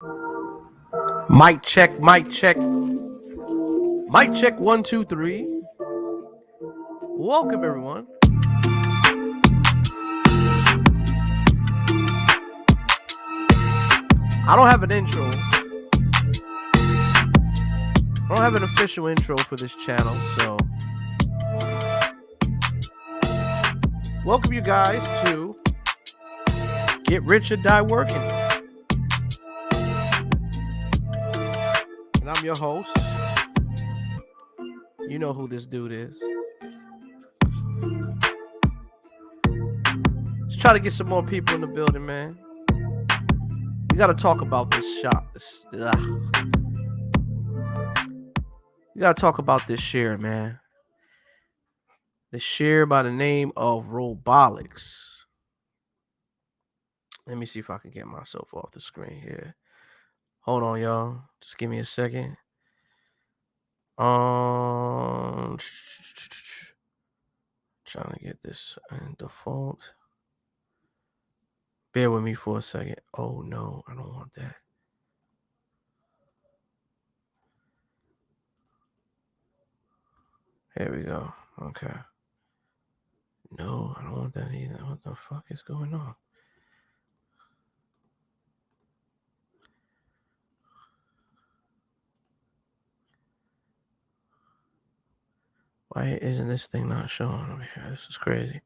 Mic check, mic check. Mic check 1, 2, 3. Welcome everyone. I don't have an intro. I don't have an official intro for this channel, so welcome you guys to Get Rich or Die Working. And I'm your host. You know who this dude is. Let's try to get some more people in the building, man. We got to talk about this shop. We got to talk about this share, man. The share by the name of ROBLOX. Let me see if I can get myself off the screen here. Hold on, y'all. Just give me a second. Trying to get this in default. Bear with me for a second. Oh no, I don't want that. Here we go. Okay. No, I don't want that either. What the fuck is going on? Why isn't this thing not showing over here? This is crazy.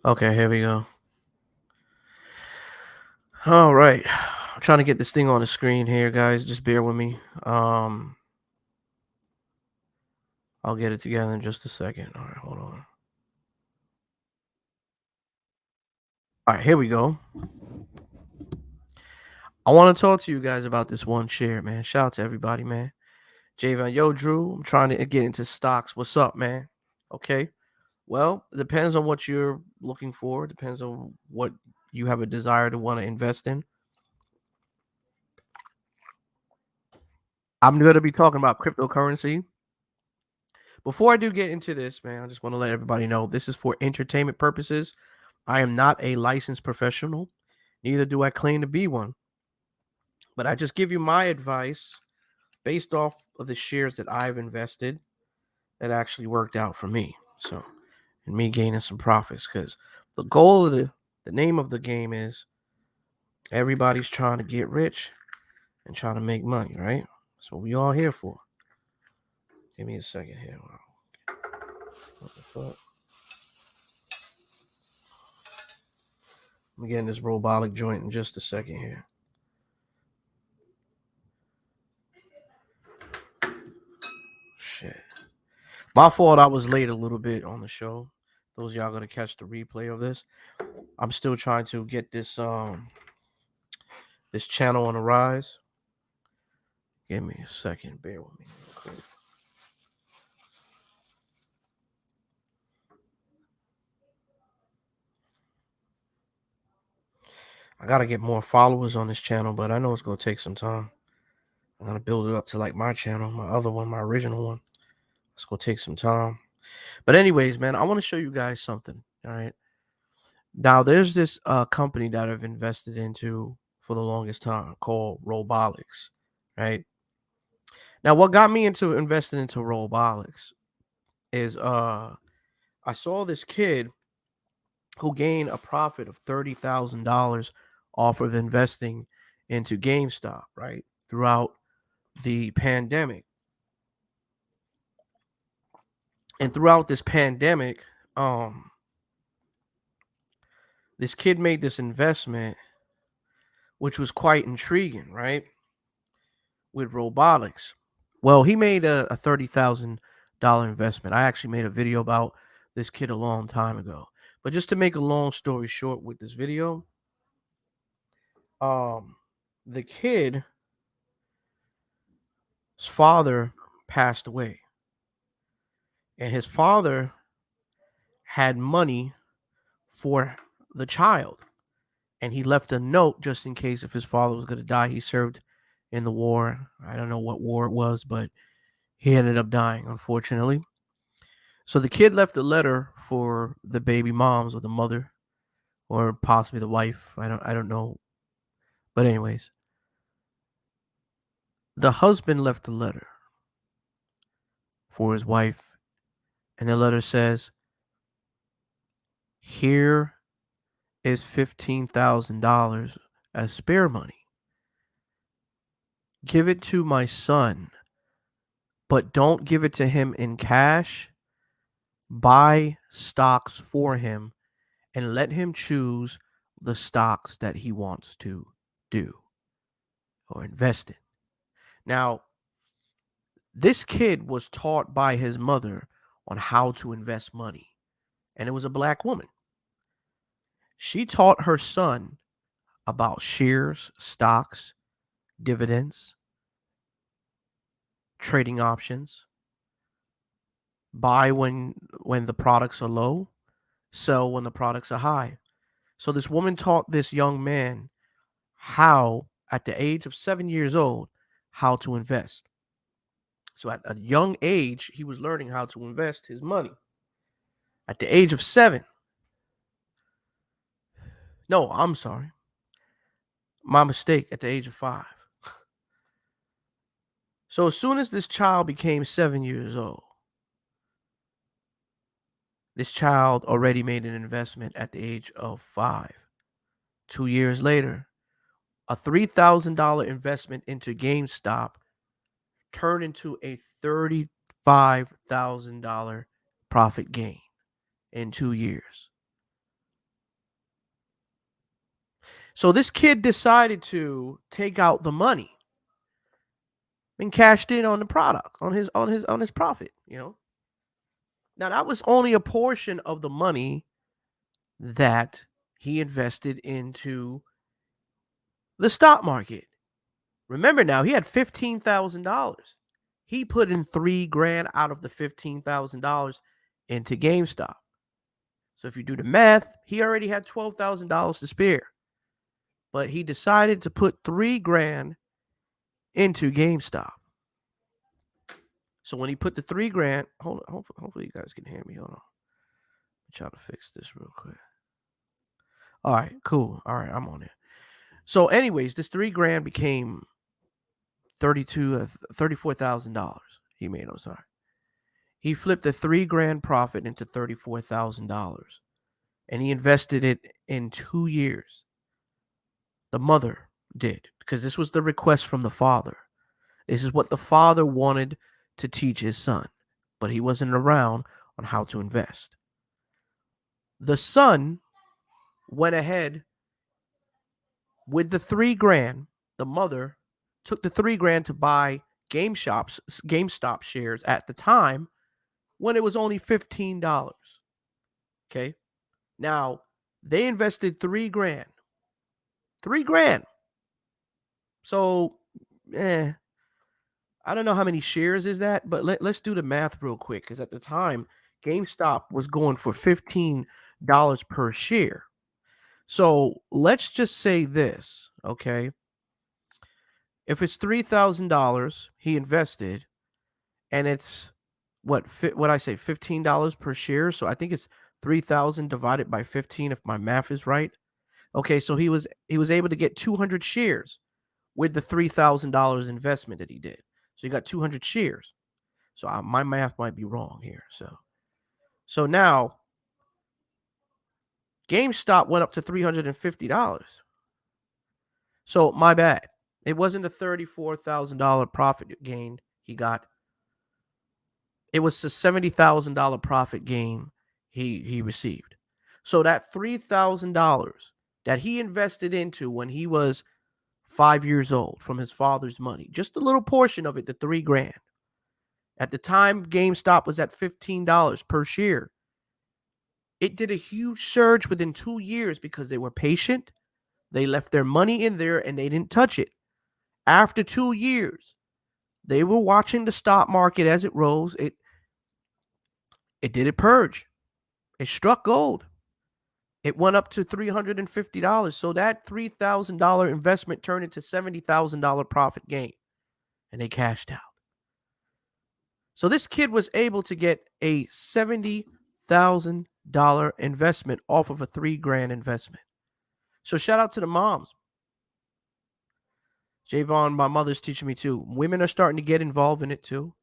Okay, here we go. All right. I'm trying to get this thing on the screen here, guys. Just bear with me. I'll get it together in just a second. All right, hold on. All right, here we go. I want to talk to you guys about this one share, man. Shout out to everybody, man. Javon, yo, Drew, I'm trying to get into stocks. What's up, man? Okay. Well, it depends on what you're looking for. It depends on what you have a desire to want to invest in. I'm going to be talking about cryptocurrency. Before I do get into this, man, I just want to let everybody know this is for entertainment purposes. I am not a licensed professional. Neither do I claim to be one. But I just give you my advice based off of the shares that I've invested that actually worked out for me. So, and me gaining some profits, because the goal of the name of the game is everybody's trying to get rich and trying to make money, right? That's what we all here for. Give me a second here. What the fuck? I'm getting this robotic joint in just a second here. Shit. My fault, I was late a little bit on the show. Those of y'all gonna catch the replay of this. I'm still trying to get this this channel on the rise. Give me a second, bear with me real quick. I gotta get more followers on this channel, but I know it's gonna take some time. I'm gonna build it up to like my channel, my other one, my original one. It's gonna take some time. But anyways, man, I want to show you guys something. All right. Now there's this company that I've invested into for the longest time called ROBLOX. Right. Now, what got me into investing into ROBLOX is I saw this kid who gained a profit of $30,000 off of investing into GameStop, right? Throughout the pandemic. And throughout this pandemic, this kid made this investment, which was quite intriguing, right? With ROBLOX. Well, he made a $30,000 investment. I actually made a video about this kid a long time ago. But just to make a long story short with this video, the kid's father passed away. And his father had money for the child. And he left a note just in case if his father was going to die. He served in the war. I don't know what war it was, but He ended up dying, unfortunately. So the kid left a letter for the baby moms or the mother or possibly the wife. I don't know. But anyways, the husband left a letter for his wife, and the letter says, "Here is $15,000 as spare money. Give it to my son, but don't give it to him in cash. Buy stocks for him and let him choose the stocks that he wants to do or invest in." Now, this kid was taught by his mother on how to invest money, and it was a black woman. She taught her son about shares, stocks, dividends, trading options, buy when the products are low, sell when the products are high. So this woman taught this young man how, at the age of 7 years old, how to invest. So at a young age, he was learning how to invest his money. At the age of 7, no, I'm sorry, my mistake, at the age of 5. So as soon as this child became 7 years old, this child already made an investment at the age of 5. 2 years later, a $3,000 investment into GameStop turned into a $35,000 profit gain in 2 years. So this kid decided to take out the money and cashed in on the product, on his profit, you know. Now that was only a portion of the money that he invested into the stock market. Remember now, he had $15,000. He put in $3,000 out of the $15,000 into GameStop. So if you do the math, he already had $12,000 to spare. But he decided to put $3,000 into GameStop. So when he put the $3,000, hold on, hopefully you guys can hear me. Hold on. I'm trying to fix this real quick. All right, cool. All right, I'm on it. So, anyways, this $3,000 became $34,000 he made. I'm sorry. He flipped the $3,000 profit into $34,000, and he invested it in 2 years. The mother did, because this was the request from the father. This is what the father wanted to teach his son, but he wasn't around on how to invest. The son went ahead with the $3,000. The mother took the $3,000 to buy GameStop shares at the time when it was only $15. Okay. Now they invested $3,000. $3,000. So, I don't know how many shares is that, but let's do the math real quick. Because at the time, GameStop was going for $15 per share. So let's just say this, okay? If it's $3,000 he invested, and it's what I say, $15 per share. So I think it's 3,000 divided by 15, if my math is right. Okay, so he was able to get 200 shares with the $3,000 investment that he did. So he got 200 shares. So my math might be wrong here. So now GameStop went up to $350. So my bad. It wasn't a $34,000 profit gain he got. It was a $70,000 profit gain he received. So that $3,000 that he invested into when he was 5 years old from his father's money, just a little portion of it, the $3,000. At the time, GameStop was at $15 per share. It did a huge surge within 2 years because they were patient. They left their money in there and they didn't touch it. After 2 years, they were watching the stock market as it rose. It did a purge. It struck gold. It went up to $350. So that $3,000 investment turned into $70,000 profit gain, and they cashed out. So this kid was able to get a $70,000 investment off of a $3,000 investment. So shout out to the moms. Javon, my mother's teaching me too. Women are starting to get involved in it too.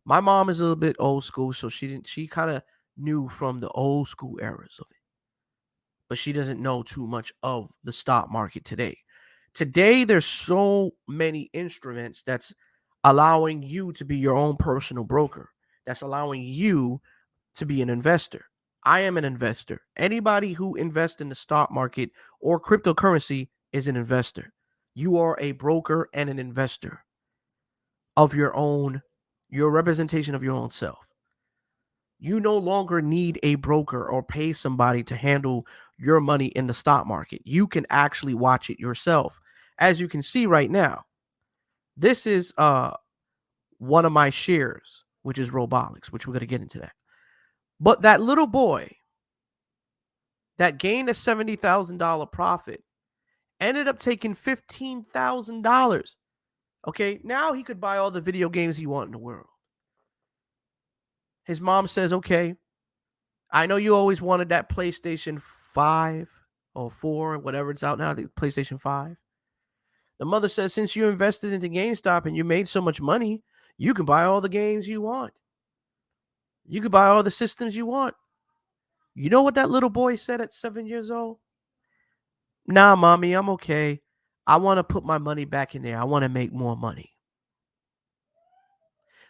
My mom is a little bit old school, so she kind of knew from the old school eras of it. But she doesn't know too much of the stock market today. Today, there's so many instruments that's allowing you to be your own personal broker. That's allowing you to be an investor. I am an investor. Anybody who invests in the stock market or cryptocurrency is an investor. You are a broker and an investor of your representation of your own self. You no longer need a broker or pay somebody to handle your money in the stock market. You can actually watch it yourself. As you can see right now, this is one of my shares, which is ROBLOX, which we're going to get into that. But that little boy that gained a $70,000 profit ended up taking $15,000. Okay, now he could buy all the video games he wants in the world. His mom says, okay, I know you always wanted that PlayStation 5 or 4, whatever it's out now, the PlayStation 5. The mother says, since you invested into GameStop and you made so much money, you can buy all the games you want. You can buy all the systems you want. You know what that little boy said at 7 years old? Nah, mommy, I'm okay. I want to put my money back in there. I want to make more money.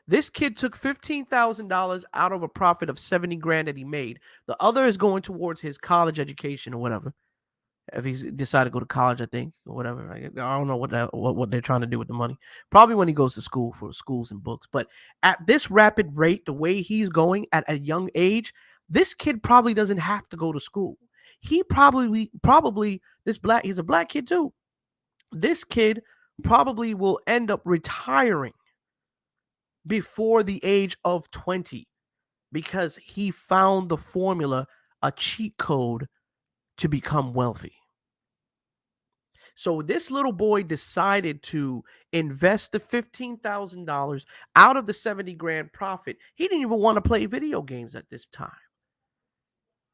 This kid took $15,000 out of a profit of 70 grand that he made. The other is going towards his college education or whatever. If he's decided to go to college, I think, or whatever. I don't know what they're trying to do with the money. Probably when he goes to school for schools and books. But at this rapid rate, the way he's going at a young age, this kid probably doesn't have to go to school. He probably he's a black kid too. This kid probably will end up retiring before the age of 20 because he found the formula, a cheat code to become wealthy. So this little boy decided to invest the $15,000 out of the 70 grand profit. He didn't even want to play video games at this time.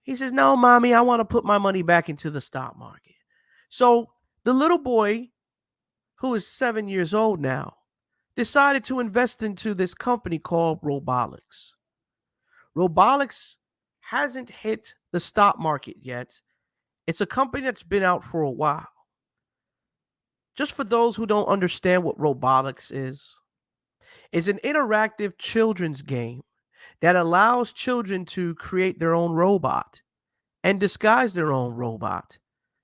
He says, no, mommy, I want to put my money back into the stock market. So the little boy, who is 7 years old now, decided to invest into this company called ROBLOX. ROBLOX hasn't hit the stock market yet. It's a company that's been out for a while. Just for those who don't understand what ROBLOX is an interactive children's game that allows children to create their own robot and disguise their own robot.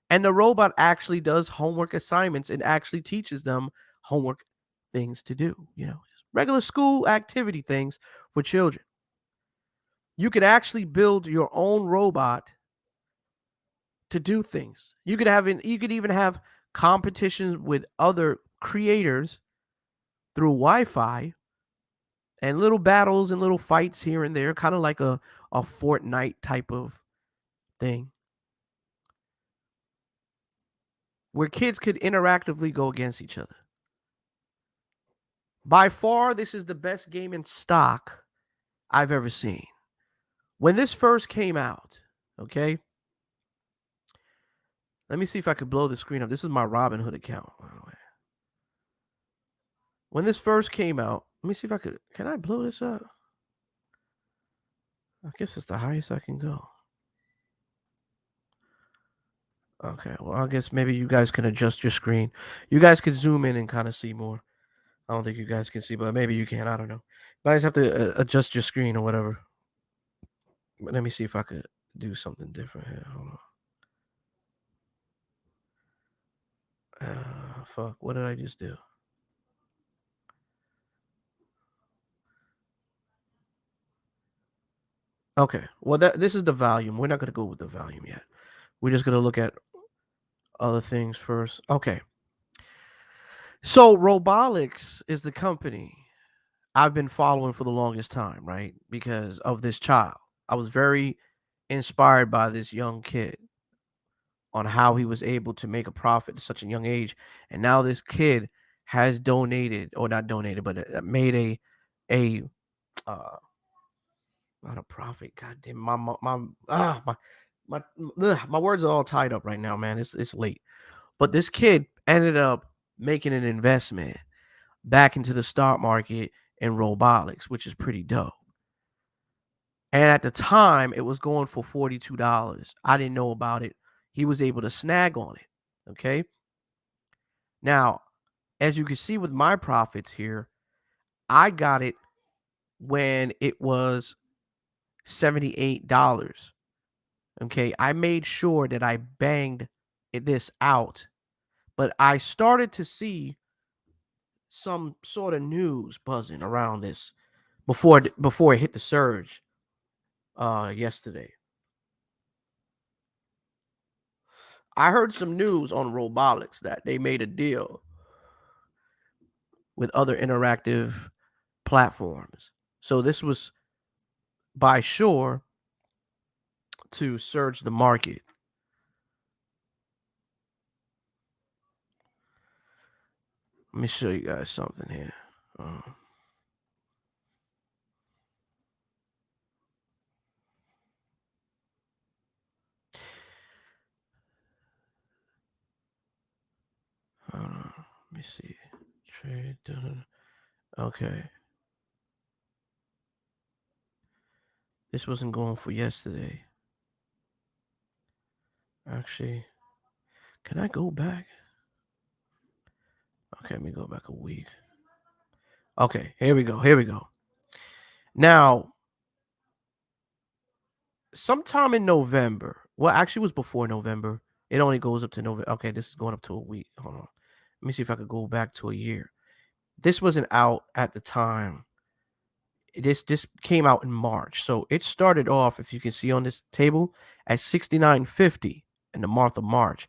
And the robot actually does homework assignments and actually teaches them homework things to do, just regular school activity things for children. You could actually build your own robot to do things. You could even have competitions with other creators through Wi-Fi and little battles and little fights here and there, kind of like a Fortnite type of thing, where kids could interactively go against each other. By far, this is the best game in stock I've ever seen. When this first came out, okay? Let me see if I could blow the screen up. This is my Robinhood account, by the way. When this first came out, let me see if I could. Can I blow this up? I guess it's the highest I can go. Okay, well, I guess maybe you guys can adjust your screen. You guys can zoom in and kind of see more. I don't think you guys can see, but maybe you can. I don't know. You guys have to adjust your screen or whatever. But let me see if I could do something different here. Hold on. Fuck. What did I just do? Okay. Well, this is the volume. We're not going to go with the volume yet. We're just going to look at other things first. Okay. So ROBLOX is the company I've been following for the longest time, right? Because of this child. I was very inspired by this young kid on how he was able to make a profit at such a young age. And now this kid has donated, or not donated, but made a not a prophet. God damn, my words are all tied up right now, man. It's late. But this kid ended up making an investment back into the stock market in ROBLOX, which is pretty dope. And at the time, it was going for $42. I didn't know about it. He was able to snag on it. Okay. Now, as you can see with my profits here, I got it when it was $78. Okay. I made sure that I banged this out, but I started to see some sort of news buzzing around this before it hit the surge yesterday. I heard some news on ROBLOX that they made a deal with other interactive platforms. So this was by sure to surge the market. Let me show you guys something here. Let me see. Trade. Okay. This wasn't going for yesterday. Actually, can I go back? Okay, let me go back a week. Okay, here we go. Here we go. Now, sometime in November. Well, actually, it was before November. It only goes up to November. Okay, this is going up to a week. Hold on. Let me see if I could go back to a year. This wasn't out at the time. This came out in March. So it started off, if you can see on this table, at $69.50 in the month of March.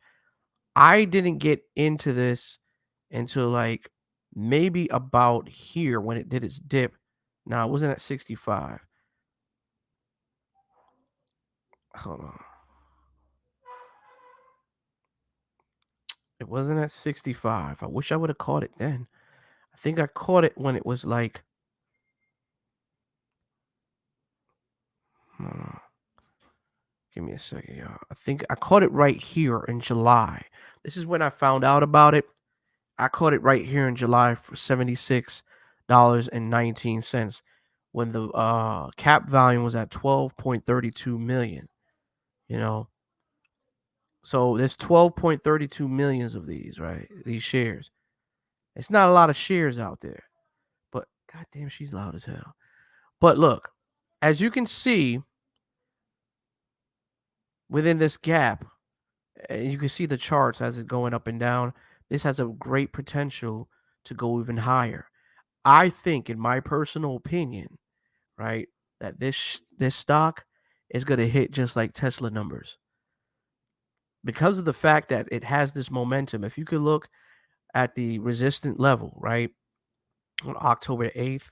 I didn't get into this until like maybe about here when it did its dip. Now it wasn't at 65. Hold on. It wasn't at 65. I wish I would have caught it then. I think I caught it when it was like give me a second, y'all. I think I caught it right here in July. This is when I found out about it. I caught it right here in July for $76.19 when the cap volume was at 12.32 million, you know. So there's 12.32 millions of these, right? These shares. It's not a lot of shares out there. But goddamn, she's loud as hell. But look, as you can see within this gap, you can see the charts as it's going up and down. This has a great potential to go even higher. I think, in my personal opinion, right, that this stock is going to hit just like Tesla numbers because of the fact that it has this momentum. If you could look at the resistant level, right, on October 8th,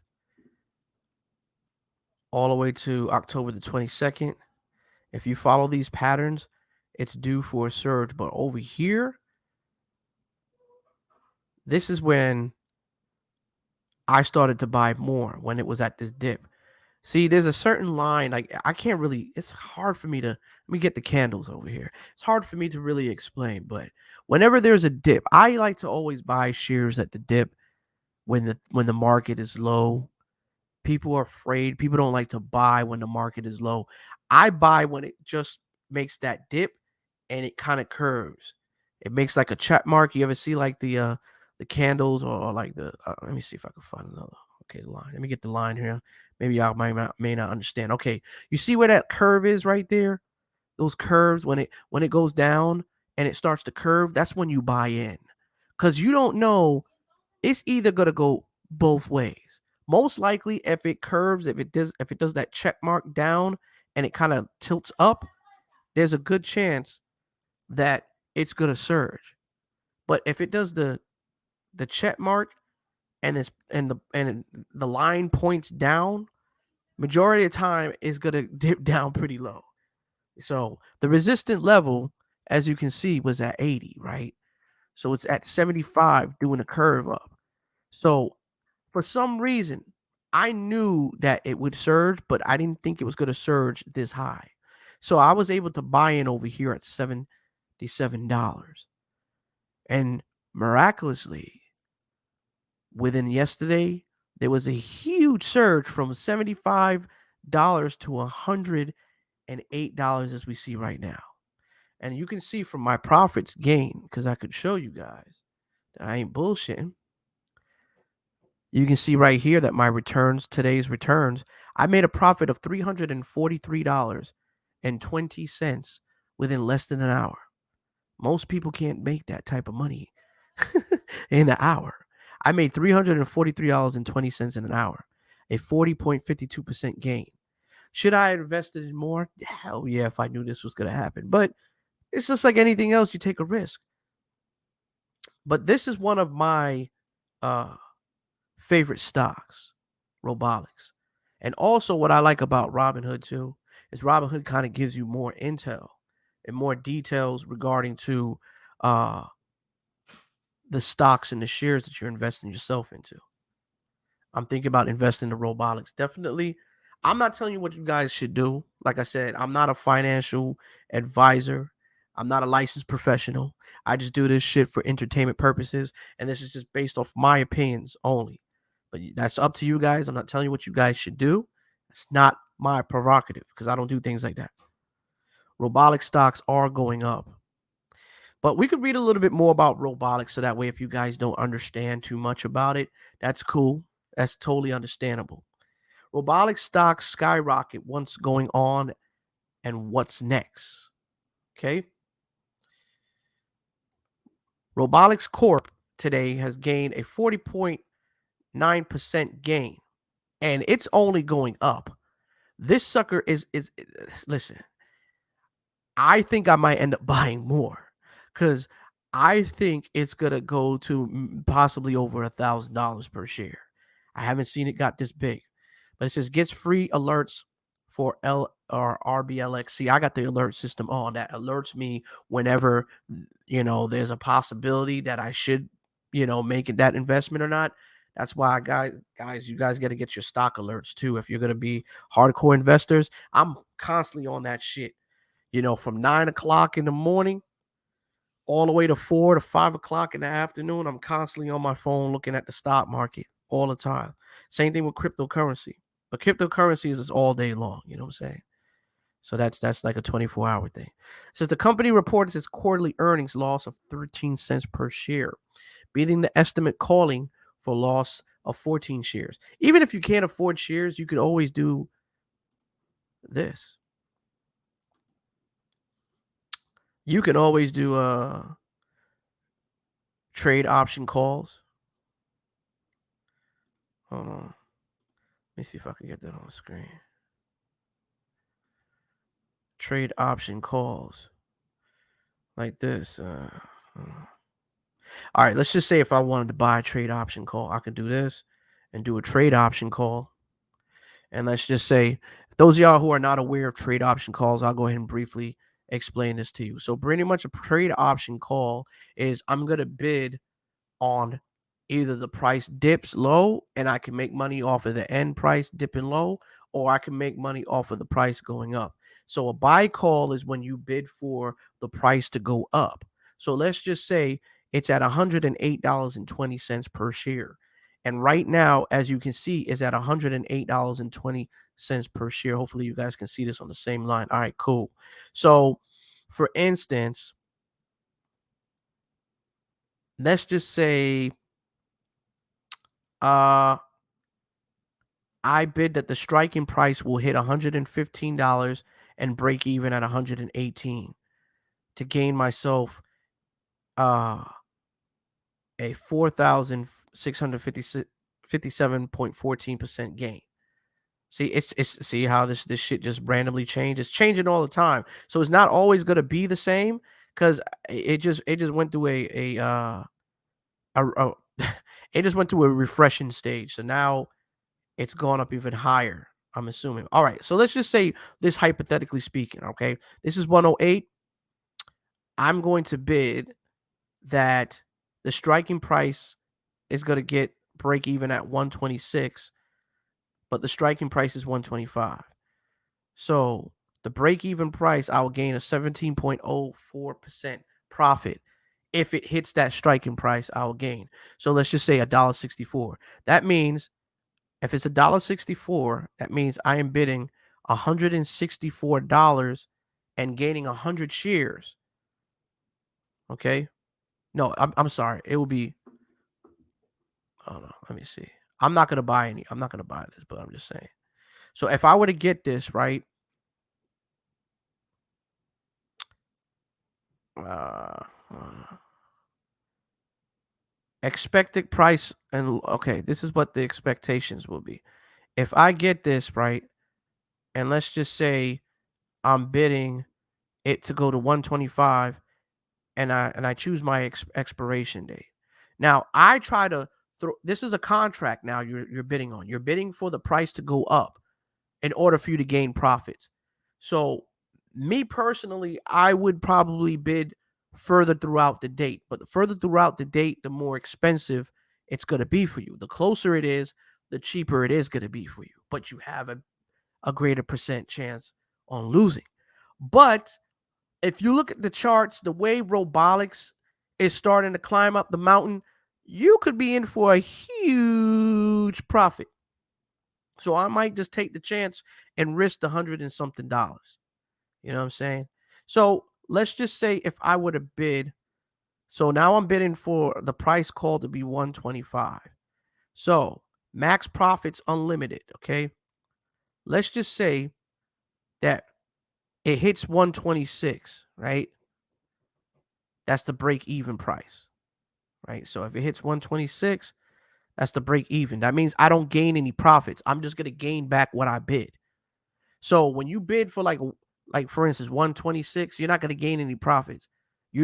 all the way to October the 22nd, if you follow these patterns, it's due for a surge. But over here, this is when I started to buy more, when it was at this dip. See, there's a certain line, like I can't really, it's hard for me to, let me get the candles over here. It's hard for me to really explain, but whenever there's a dip, I like to always buy shares at the dip when the market is low. People are afraid. People don't like to buy when the market is low. I buy when it just makes that dip and it kind of curves. It makes like a check mark. You ever see like the candles or like the let me see if I can find another. Okay, the line. Let me get the line here. Maybe y'all may not understand. Okay, you see where that curve is right there? Those curves when it goes down and it starts to curve, that's when you buy in. Cuz you don't know, it's either going to go both ways. Most likely if it curves, if it does that check mark down and it kind of tilts up, there's a good chance that it's going to surge. But if it does the check mark and the line points down, majority of the time is going to dip down pretty low. So the resistant level, as you can see, was at 80, right? So it's at 75 doing a curve up. So for some reason, I knew that it would surge, but I didn't think it was going to surge this high. So I was able to buy in over here at $77. And miraculously, within yesterday, there was a huge surge from $75 to $108 as we see right now. And you can see from my profits gain, because I could show you guys that I ain't bullshitting. You can see right here that my returns, today's returns, I made a profit of $343.20 within less than an hour. Most people can't make that type of money in an hour. I made $343.20 in an hour, a 40.52% gain. Should I have invested in more? Hell yeah, if I knew this was going to happen. But it's just like anything else, you take a risk. But this is one of my favorite stocks, ROBLOX. And also what I like about Robinhood too is Robinhood kind of gives you more intel and more details regarding to the stocks and the shares that you're investing yourself into. I'm thinking about investing in ROBLOX. Definitely. I'm not telling you what you guys should do. Like I said, I'm not a financial advisor. I'm not a licensed professional. I just do this shit for entertainment purposes. And this is just based off my opinions only. But that's up to you guys. I'm not telling you what you guys should do. It's not my prerogative because I don't do things like that. ROBLOX stocks are going up. But we could read a little bit more about ROBLOX so that way if you guys don't understand too much about it, that's cool. That's totally understandable. ROBLOX stocks skyrocket. What's going on and what's next? Okay. ROBLOX Corp today has gained a 40.9% gain, and it's only going up. This sucker is listen, I think I might end up buying more because I think it's gonna go to possibly over $1,000 per share. I haven't seen it got this big, but it says gets free alerts for L or RBLX. See, I got the alert system on that alerts me whenever there's a possibility that I should make it that investment or not. That's why guys, you guys got to get your stock alerts too. If you're gonna be hardcore investors, I'm constantly on that shit from 9 o'clock in the morning all the way to 4 to 5 o'clock in the afternoon. I'm constantly on my phone looking at the stock market all the time. Same thing with cryptocurrency. But cryptocurrencies is all day long. You know what I'm saying? So that's like a 24-hour thing. It says the company reported its quarterly earnings loss of 13 cents per share, beating the estimate calling for loss of 14 shares. Even if you can't afford shares, you could always do this. You can always do trade option calls. Hold on. Let me see if I can get that on the screen. Trade option calls. Like this. All right, let's just say if I wanted to buy a trade option call, I could do this and do a trade option call. And let's just say, those of y'all who are not aware of trade option calls, I'll go ahead and briefly explain this to you. So pretty much a trade option call is I'm going to bid on either the price dips low and I can make money off of the end price dipping low, or I can make money off of the price going up. So a buy call is when you bid for the price to go up. So let's just say it's at $108.20 per share. And right now, as you can see, is at $108.20 per share. Hopefully you guys can see this on the same line. All right, cool. So for instance, let's just say I bid that the striking price will hit $115 and break even at 118 to gain myself a 4,657.14% gain. See, it's see how this shit just randomly changes. It's changing all the time. So it's not always gonna be the same because it just went through a it just went through a refreshing stage. So now it's gone up even higher, I'm assuming. All right, so let's just say this hypothetically speaking, okay? This is 108. I'm going to bid that the striking price is going to get break even at 126 but the striking price is 125. So the break-even price, I will gain a 17.04% profit. If it hits that striking price, I will gain. So let's just say $1.64. That means if it's $1.64, that means I am bidding $164 and gaining 100 shares. Okay. No, I'm sorry. It will be, oh no, let me see. I'm not gonna buy this, but I'm just saying. So if I were to get this, right? Uh, expected price, and okay, this is what the expectations will be. If I get this, right, and let's just say I'm bidding it to go to 125, and I choose my expiration date. Now, I try to throw, this is a contract now you're bidding on. You're bidding for the price to go up in order for you to gain profits. So, me personally, I would probably bid further throughout the date. But the further throughout the date, the more expensive it's going to be for you. The closer it is, the cheaper it is going to be for you. But you have a greater percent chance on losing. But if you look at the charts, the way ROBLOX is starting to climb up the mountain, you could be in for a huge profit. So I might just take the chance and risk the $100 and something. You know what I'm saying? So let's just say if I would have bid, so now I'm bidding for the price call to be 125. So max profits unlimited. Okay. Let's just say that it hits 126, right? That's the break even price, right? So if it hits 126, that's the break even. That means I don't gain any profits. I'm just going to gain back what I bid. So when you bid for like for instance 126, you're not going to gain any profits.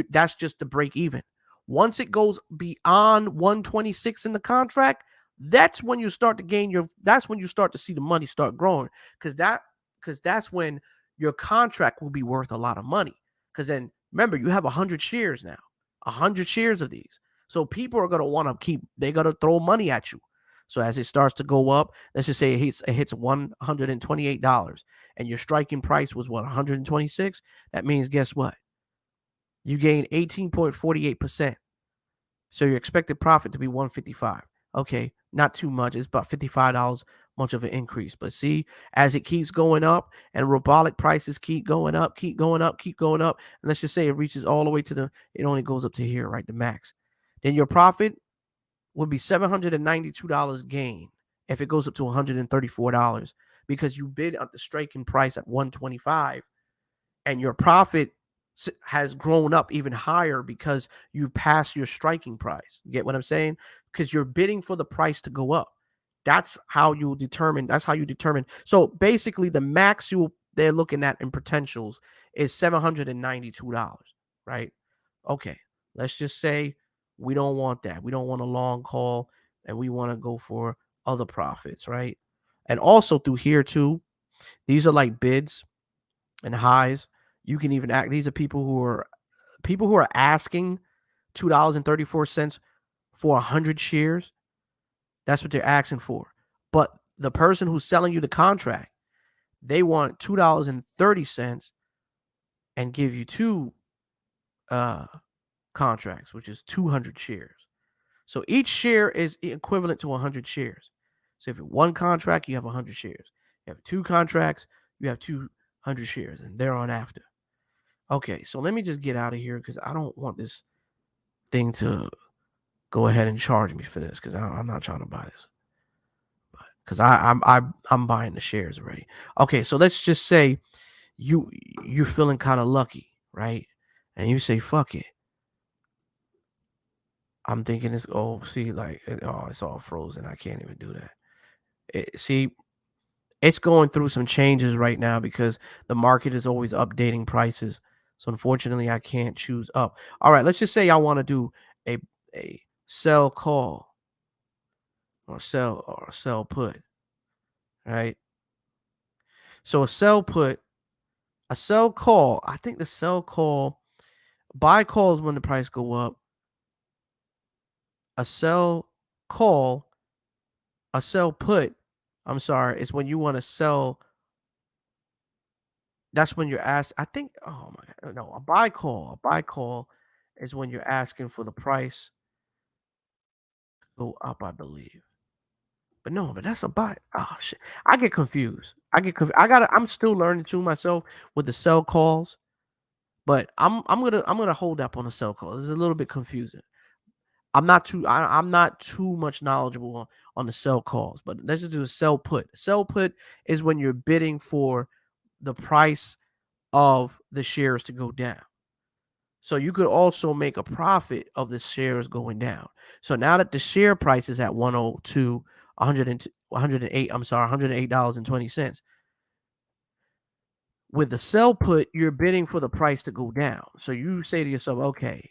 That's just the break even. Once it goes beyond 126 in the contract, that's when you start to gain that's when you start to see the money start growing, cuz that's when your contract will be worth a lot of money. Cuz then remember, you have 100 shares now. 100 shares of these. So people are going to want to they're going to throw money at you. So as it starts to go up, let's just say it hits $128 and your striking price was what, 126? That means guess what? You gain 18.48%. So your expected profit to be 155. Okay, not too much. It's about $55 much of an increase. But see, as it keeps going up and robotic prices keep going up, keep going up, keep going up, and let's just say it reaches all the way to it only goes up to here, right? The max. Then your profit would be $792 gain if it goes up to $134 because you bid at the striking price at 125 and your profit has grown up even higher because you pass your striking price. You get what I'm saying? Because you're bidding for the price to go up. That's how you determine. So basically, the max they're looking at in potentials is $792, right? Okay, let's just say we don't want that. We don't want a long call, and we want to go for other profits, right? And also through here too, these are like bids and highs. You can even act. These are people who are asking $2.34 for 100 shares. That's what they're asking for. But the person who's selling you the contract, they want $2.30 and give you two contracts, which is 200 shares. So each share is equivalent to 100 shares. So if you have one contract, you have 100 shares. You have two contracts, you have 200 shares, and thereon after. Okay, so let me just get out of here because I don't want this thing to go ahead and charge me for this because I'm not trying to buy this. Because I'm buying the shares already. Okay, so let's just say you're feeling kind of lucky, right? And you say, fuck it. I'm thinking it's it's all frozen. I can't even do that. It's going through some changes right now because the market is always updating prices. So unfortunately, I can't choose up. All right, let's just say I want to do a sell call or sell put, right? So a sell call, I think the sell call, buy calls when the price go up. A sell call, a sell put, I'm sorry. It's when you want to sell. That's when you're asked. I think. Oh my God. No, a buy call. A buy call is when you're asking for the price go up, I believe. But no, but that's a buy. Oh shit. I get confused. I'm still learning too myself with the sell calls. But I'm gonna hold up on the sell calls. It's a little bit confusing. I'm not too much knowledgeable on the sell calls, but let's just do a sell put. Sell put is when you're bidding for the price of the shares to go down. So you could also make a profit of the shares going down. So now that the share price is at 102, 108, I'm sorry, $108.20. With the sell put, you're bidding for the price to go down. So you say to yourself, okay,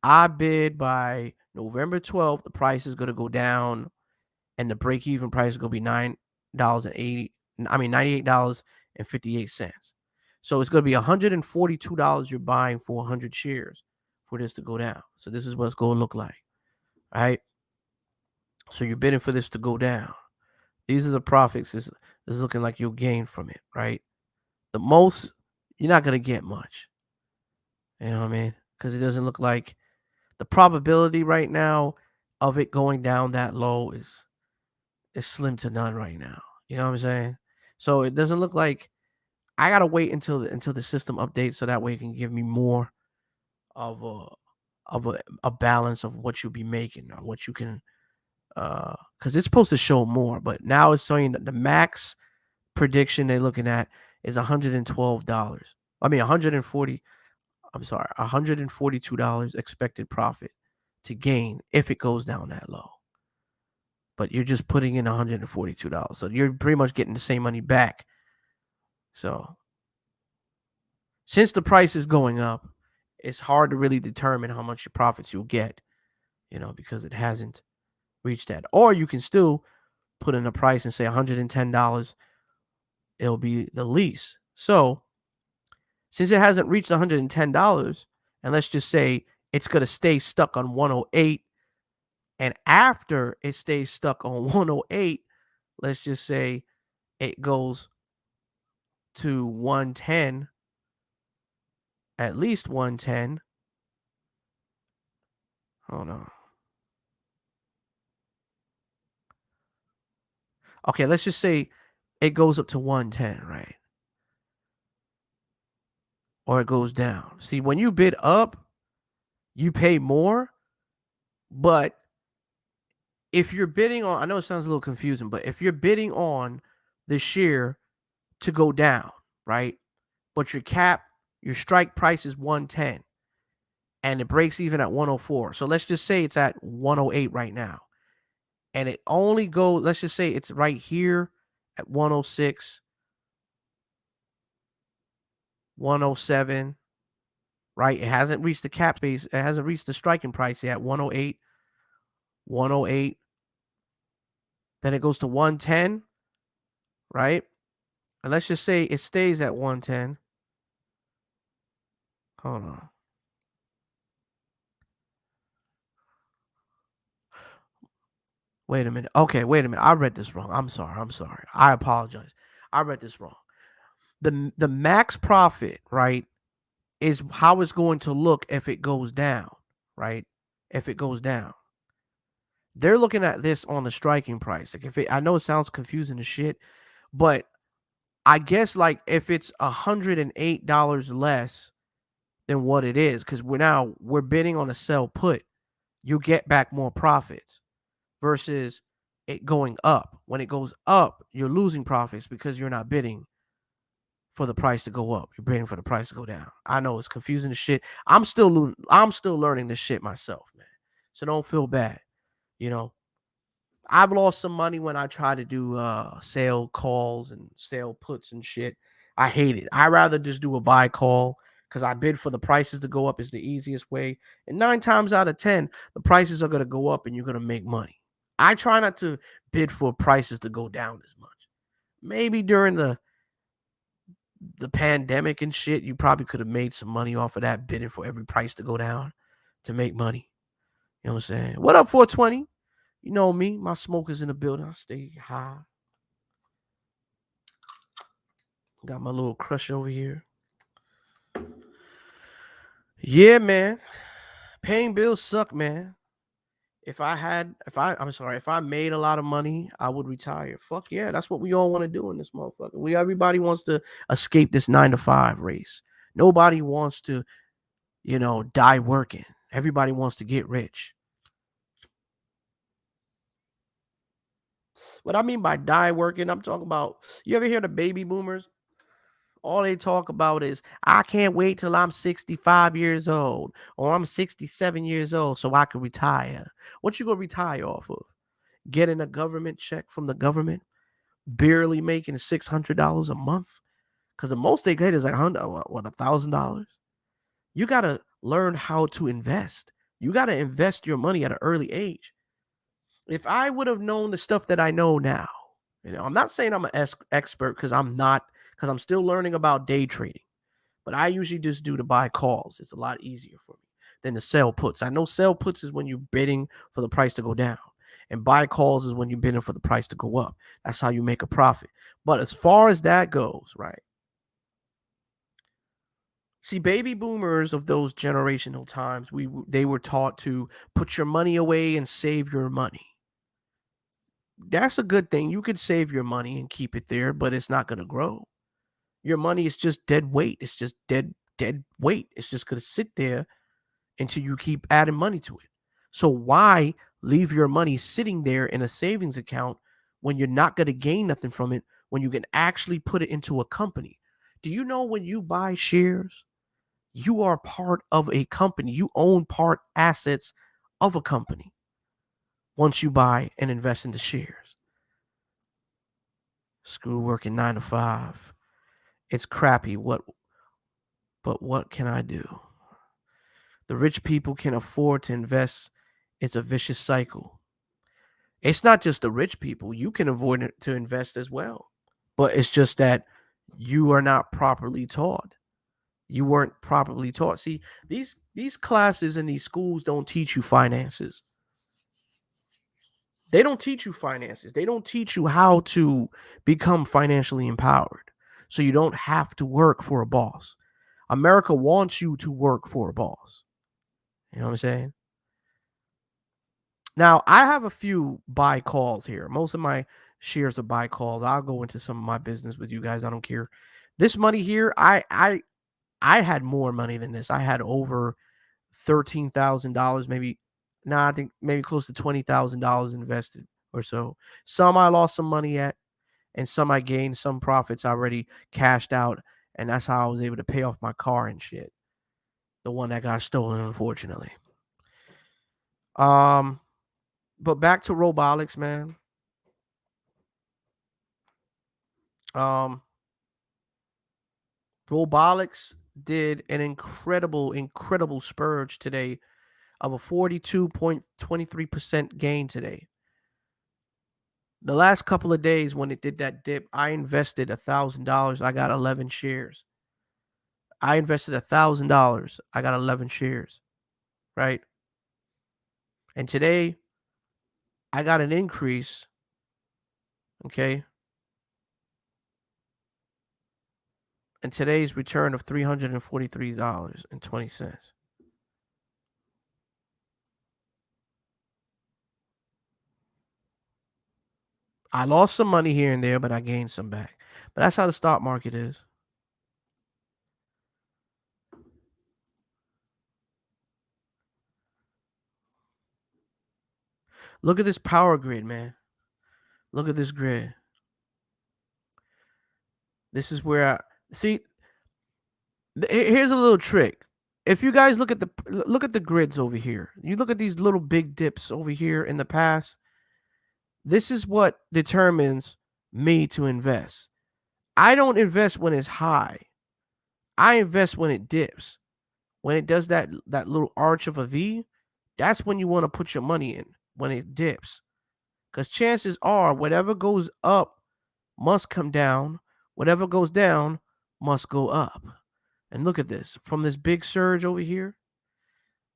I bid by November 12th, the price is going to go down and the break even price is going to be $98.58. So it's going to be $142 you're buying for 100 shares for this to go down. So this is what it's going to look like, right? So you're bidding for this to go down. These are the profits. This is looking like you'll gain from it, right? The most, you're not going to get much. You know what I mean? Because it doesn't look like the probability right now of it going down that low is slim to none right now. You know what I'm saying? So it doesn't look like I gotta wait until the system updates so that way it can give me more of a balance of what you'll be making or what you can because it's supposed to show more, but now it's showing that the max prediction they're looking at is $112. I mean 140, I'm sorry, $142 expected profit to gain if it goes down that low. But you're just putting in $142. So you're pretty much getting the same money back. So since the price is going up, it's hard to really determine how much your profits you'll get, because it hasn't reached that. Or you can still put in a price and say $110, it'll be the least. So since it hasn't reached $110, and let's just say it's going to stay stuck on 108, and after it stays stuck on 108, let's just say it goes to 110, at least 110. Hold on. Okay, let's just say it goes up to 110, right? Or it goes down. See, when you bid up, you pay more, but if you're bidding on, I know it sounds a little confusing, but if you're bidding on the share to go down, right? But your strike price is 110 and it breaks even at 104. So let's just say it's at 108 right now. And it only goes, let's just say it's right here at 106, 107, right? It hasn't reached the cap space. It hasn't reached the striking price yet, 108, 108. Then it goes to 110, right? And let's just say it stays at 110. Hold on. Wait a minute. Okay, wait a minute. I read this wrong. I'm sorry. I apologize. I read this wrong. The max profit, right, is how it's going to look if it goes down, right? If it goes down. They're looking at this on the striking price. Like I know it sounds confusing as shit, but I guess like if it's $108 less than what it is, because we're bidding on a sell put, you get back more profits versus it going up. When it goes up, you're losing profits because you're not bidding for the price to go up. You're bidding for the price to go down. I know it's confusing as shit. I'm still learning this shit myself, man. So don't feel bad. You know, I've lost some money when I try to do sale calls and sale puts and shit. I hate it. I rather just do a buy call because I bid for the prices to go up is the easiest way. And 9 times out of 10, the prices are gonna go up and you're gonna make money. I try not to bid for prices to go down as much. Maybe during the pandemic and shit, you probably could have made some money off of that bidding for every price to go down to make money. You know what I'm saying? What up, 420? You know me, my smoke is in the building. I stay high. Got my little crush over here. Yeah, man. Paying bills suck, man. If I made a lot of money, I would retire. Fuck yeah, that's what we all want to do in this motherfucker. Everybody wants to escape this 9 to 5 race. Nobody wants to, die working. Everybody wants to get rich. What I mean by die working, I'm talking about, you ever hear the baby boomers? All they talk about is, I can't wait till I'm 65 years old or I'm 67 years old so I can retire. What you gonna retire off of? Getting a government check from the government, barely making $600 a month? Because the most they get is like $1,000. You gotta learn how to invest. You gotta invest your money at an early age. If I would have known the stuff that I know now, I'm not saying I'm an expert because I'm not, because I'm still learning about day trading. But I usually just do to buy calls. It's a lot easier for me than to sell puts. I know sell puts is when you're bidding for the price to go down, and buy calls is when you're bidding for the price to go up. That's how you make a profit. But as far as that goes, right? See, baby boomers of those generational times, they were taught to put your money away and save your money. That's a good thing. You could save your money and keep it there, but it's not going to grow. Your money is just dead weight. It's just dead weight. It's just going to sit there until you keep adding money to it. So why leave your money sitting there in a savings account when you're not going to gain nothing from it, when you can actually put it into a company? Do you know when you buy shares, you are part of a company. You own part assets of a company once you buy and invest into shares. Screw working 9 to 5. It's crappy. But what can I do? The rich people can afford to invest. It's a vicious cycle. It's not just the rich people. You can avoid it to invest as well. But it's just that you are not properly taught. You weren't properly taught. See, these classes in these schools don't teach you finances. They don't teach you finances. They don't teach you how to become financially empowered. So you don't have to work for a boss. America wants you to work for a boss. You know what I'm saying? Now, I have a few buy calls here. Most of my shares are buy calls. I'll go into some of my business with you guys. I don't care. This money here, I had more money than this. I had over $13,000, maybe. I think maybe close to $20,000 invested or so. Some I lost some money at, and some I gained. Some profits I already cashed out, and that's how I was able to pay off my car and shit. The one that got stolen, unfortunately. But back to ROBLOX, man. ROBLOX did an incredible spurge today of a 42.23% gain today. The last couple of days when it did that dip, I invested $1,000. I got 11 shares. I invested $1,000. I got 11 shares, right? And today, I got an increase, okay? And today's return of $343.20. I lost some money here and there, but I gained some back. But that's how the stock market is. Look at this power grid, man. Look at this grid. This is where I see. Here's a little trick. If you guys look at the grids over here, you look at these little big dips over here in the past. This is what determines me to invest. I don't invest when it's high. I invest when it dips. When it does that little arch of a V, that's when you want to put your money in, when it dips. Because chances are whatever goes up must come down. Whatever goes down must go up. And look at this. From this big surge over here,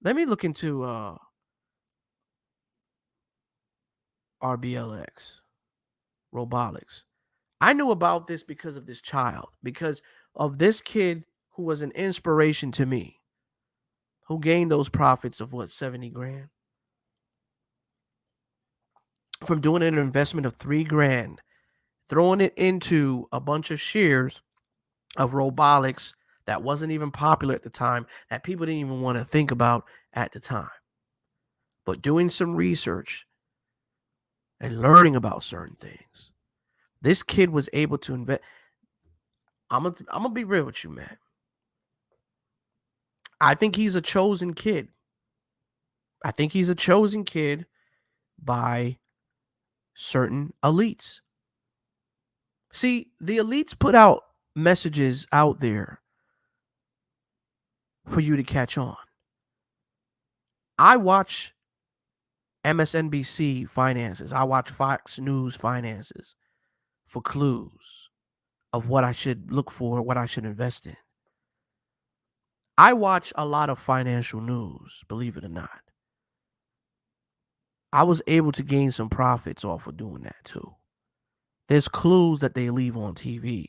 let me look into RBLX, ROBLOX. I knew about this because of this child, because of this kid who was an inspiration to me, who gained those profits of what, 70 grand from doing an investment of 3 grand, throwing it into a bunch of shares of ROBLOX that wasn't even popular at the time, that people didn't even want to think about at the time. But doing some research and learning about certain things, this kid was able to invest. I'm gonna be real with you, man. I think he's a chosen kid. I think he's a chosen kid by certain elites. See, the elites put out messages out there for you to catch on. I watch MSNBC finances. I watch Fox News finances for clues of what I should look for, what I should invest in. I watch a lot of financial news, believe it or not. I was able to gain some profits off of doing that too. There's clues that they leave on TV,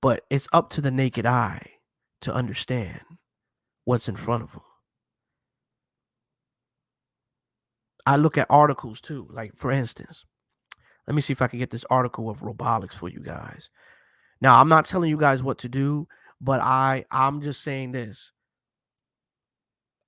but it's up to the naked eye to understand what's in front of them. I look at articles too. Like, for instance, let me see if I can get this article of ROBLOX for you guys. Now, I'm not telling you guys what to do, but I'm just saying this.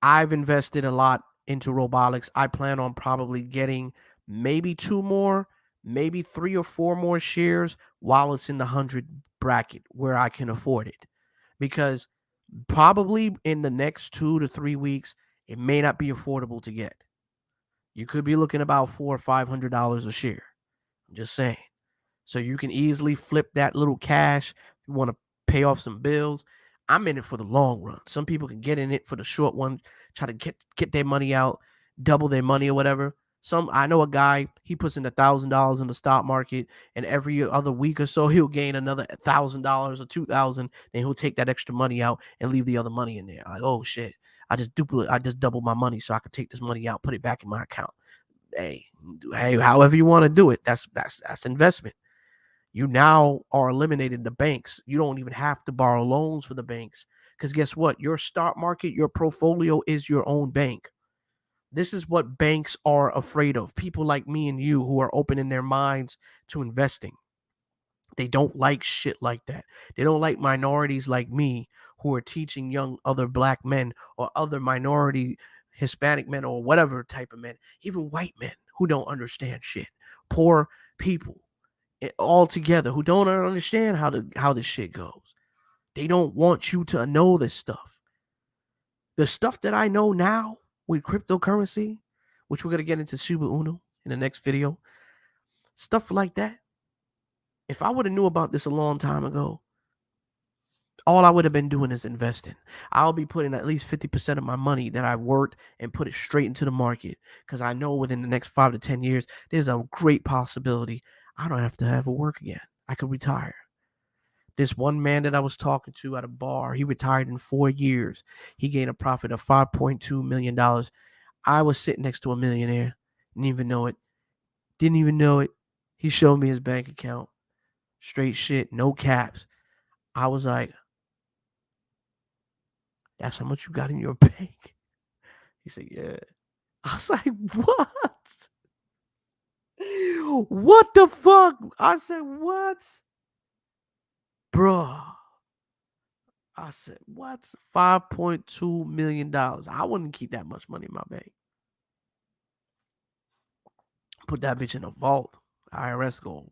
I've invested a lot into ROBLOX. I plan on probably getting maybe 2 more, maybe 3 or 4 more shares while it's in the 100 bracket where I can afford it. Because probably in the next 2 to 3 weeks, it may not be affordable to get. You could be looking about $400 or $500 a share. I'm just saying. So you can easily flip that little cash. You want to pay off some bills. I'm in it for the long run. Some people can get in it for the short one, try to get their money out, double their money or whatever. I know a guy, he puts in $1,000 in the stock market, and every other week or so he'll gain another $1,000 or 2,000, then he'll take that extra money out and leave the other money in there. Like, oh shit, I just doubled my money so I could take this money out, put it back in my account. Hey, however you want to do it, that's investment. You now are eliminating the banks. You don't even have to borrow loans for the banks, because guess what? Your stock market, your portfolio is your own bank. This is what banks are afraid of. People like me and you who are opening their minds to investing. They don't like shit like that. They don't like minorities like me who are teaching young other black men or other minority Hispanic men or whatever type of men, even white men who don't understand shit. Poor people all together who don't understand how this shit goes. They don't want you to know this stuff. The stuff that I know now with cryptocurrency, which we're gonna get into Shiba Inu in the next video, stuff like that. If I would have knew about this a long time ago, all I would have been doing is investing. I'll be putting at least 50% of my money that I worked and put it straight into the market, because I know within the next 5 to 10 years, there's a great possibility I don't have to ever work again. I could retire. This one man that I was talking to at a bar, he retired in 4 years. He gained a profit of $5.2 million. I was sitting next to a millionaire. Didn't even know it. Didn't even know it. He showed me his bank account. Straight shit, no caps. I was like, that's how much you got in your bank? He said, yeah. I was like, what? What the fuck? I said, what? Bruh. I said, what? $5.2 million. I wouldn't keep that much money in my bank. Put that bitch in a vault. IRS gonna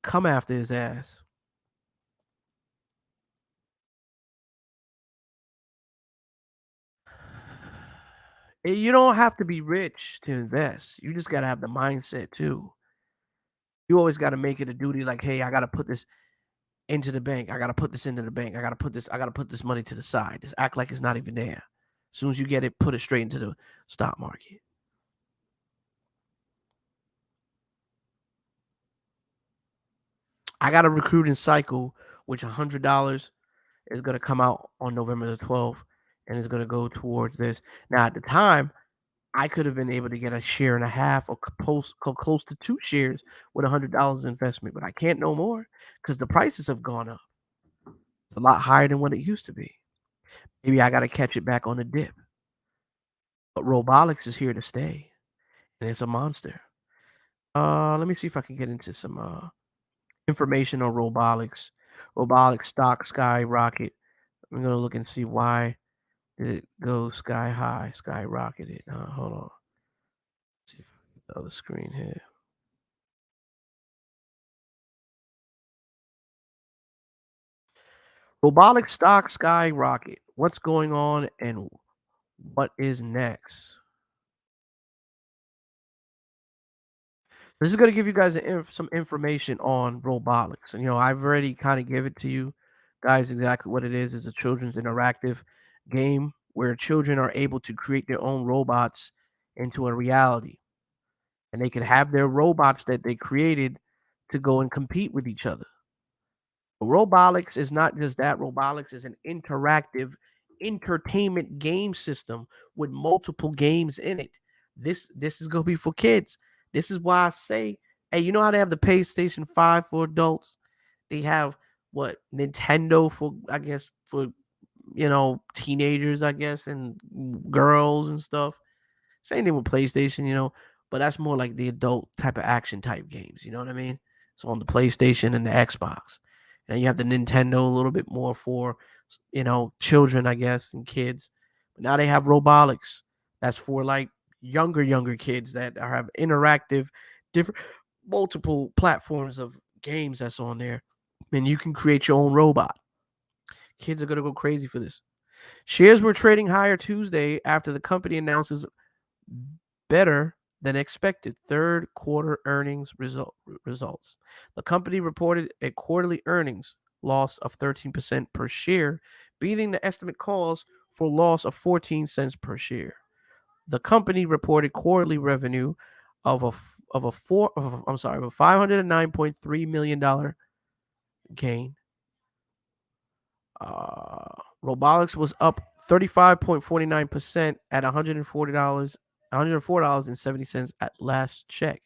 come after his ass. You don't have to be rich to invest. You just gotta have the mindset too. You always gotta make it a duty, like, hey, I gotta put this into the bank. I gotta put this into the bank. I gotta put this money to the side. Just act like it's not even there. As soon as you get it, put it straight into the stock market. I got a recruiting cycle, which $100 is gonna come out on November the 12th, and is gonna go towards this. Now, at the time, I could have been able to get a share and a half or close to 2 shares with $100 investment, but I can't no more because the prices have gone up. It's a lot higher than what it used to be. Maybe I gotta catch it back on the dip. But ROBLOX is here to stay, and it's a monster. Let me see if I can get into some information on ROBLOX. ROBLOX stock skyrocket. I'm gonna look and see why did it go sky high, skyrocketed. Hold on. Let's see if I can get the other screen here. ROBLOX stock skyrocket. What's going on and what is next? This is going to give you guys some information on ROBLOX. And, I've already kind of give it to you guys exactly what it is. It's a children's interactive game where children are able to create their own robots into a reality. And they can have their robots that they created to go and compete with each other. ROBLOX is not just that. ROBLOX is an interactive entertainment game system with multiple games in it. This is gonna be for kids. This is why I say, hey, you know how they have the PlayStation 5 for adults? They have what Nintendo for, I guess, for teenagers, I guess, and girls and stuff. Same thing with PlayStation, but that's more like the adult type of action type games. You know what I mean? So on the PlayStation and the Xbox. And you have the Nintendo a little bit more for, children, I guess, and kids. But now they have ROBLOX. That's for like younger kids that have interactive, different, multiple platforms of games that's on there. And you can create your own robot. Kids are going to go crazy for this. Shares were trading higher Tuesday after the company announces better than expected third quarter earnings results. The company reported a quarterly earnings loss of 13% per share, beating the estimate calls for loss of 14 cents per share. The company reported quarterly revenue of a $509.3 million gain. ROBLOX was up 35.49% at $104.70 at last check.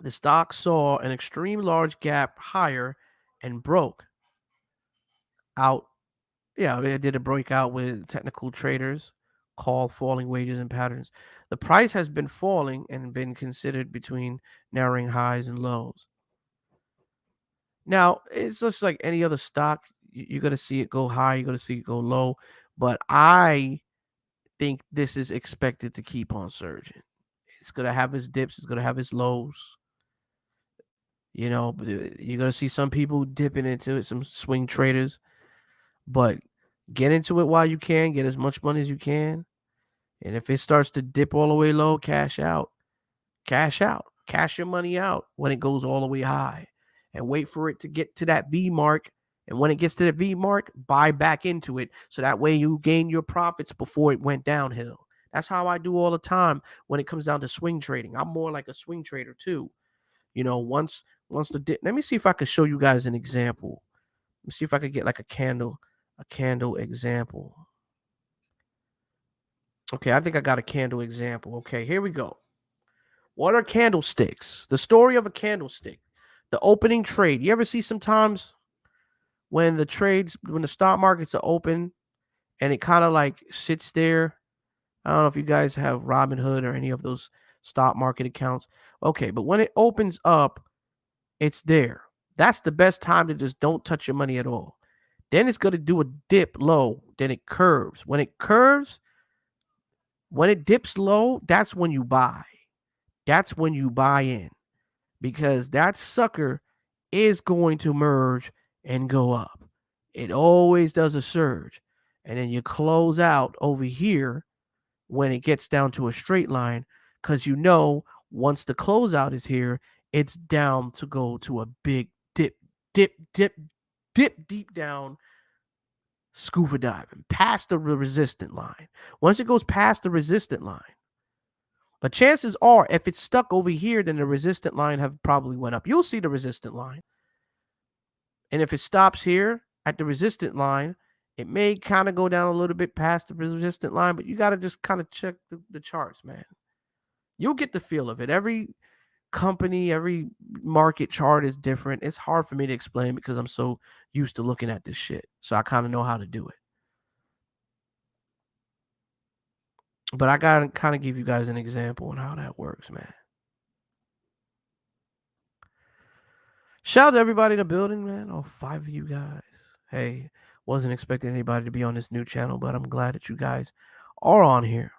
The stock saw an extreme large gap higher and broke out. Yeah, it did a breakout with technical traders call falling wages and patterns. The price has been falling and been considered between narrowing highs and lows. Now, it's just like any other stock. You're going to see it go high, you're going to see it go low. But I think this is expected to keep on surging. It's going to have its dips, it's going to have its lows. You're going to see some people dipping into it, some swing traders. But get into it while you can, get as much money as you can. And if it starts to dip all the way low, cash out. Cash out. Cash your money out when it goes all the way high. And wait for it to get to that V mark. And when it gets to the V mark, buy back into it. So that way you gain your profits before it went downhill. That's how I do all the time when it comes down to swing trading. I'm more like a swing trader too. Once the dip. Let me see if I can show you guys an example. Let me see if I could get like a candle example. Okay, I think I got a candle example. Okay, here we go. What are candlesticks? The story of a candlestick. The opening trade. You ever see sometimes when the stock markets are open and it kind of like sits there? I don't know if you guys have Robinhood or any of those stock market accounts. Okay, but when it opens up, it's there. That's the best time to just don't touch your money at all. Then it's going to do a dip low. Then it curves. When it dips low, that's when you buy. That's when you buy in because that sucker is going to merge and go up. It always does a surge. And then you close out over here when it gets down to a straight line because once the closeout is here, it's down to go to a big dip deep down, scuba diving past the resistant line. Once it goes past the resistant line, but chances are, if it's stuck over here, then the resistant line have probably went up. You'll see the resistant line. And if it stops here at the resistant line It may kind of go down a little bit past the resistant line, but you got to just kind of check the charts, man. You'll get the feel of it. Every company, every market chart is different. It's hard for me to explain because I'm so used to looking at this shit. So I kind of know how to do it. But I got to kind of give you guys an example on how that works, man. Shout out to everybody in the building, man. All 5 of you guys. Hey, wasn't expecting anybody to be on this new channel, but I'm glad that you guys are on here.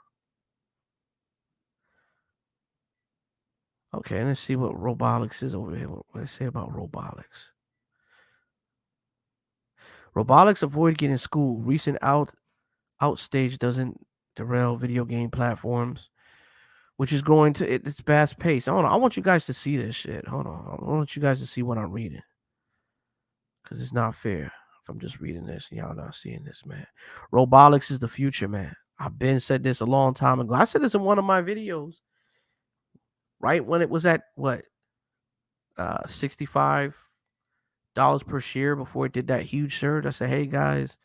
Okay, let's see what ROBLOX is over here. What they say about ROBLOX. ROBLOX avoid getting schooled. Recent outstage doesn't derail video game platforms, which is going to its fast pace. Hold on, I want you guys to see this shit. Hold on, I want you guys to see what I'm reading, because it's not fair if I'm just reading this and y'all not seeing this, man. ROBLOX is the future, man. I've been said this a long time ago. I said this in one of my videos, right when it was at what $65 per share before it did that huge surge. I said, hey guys,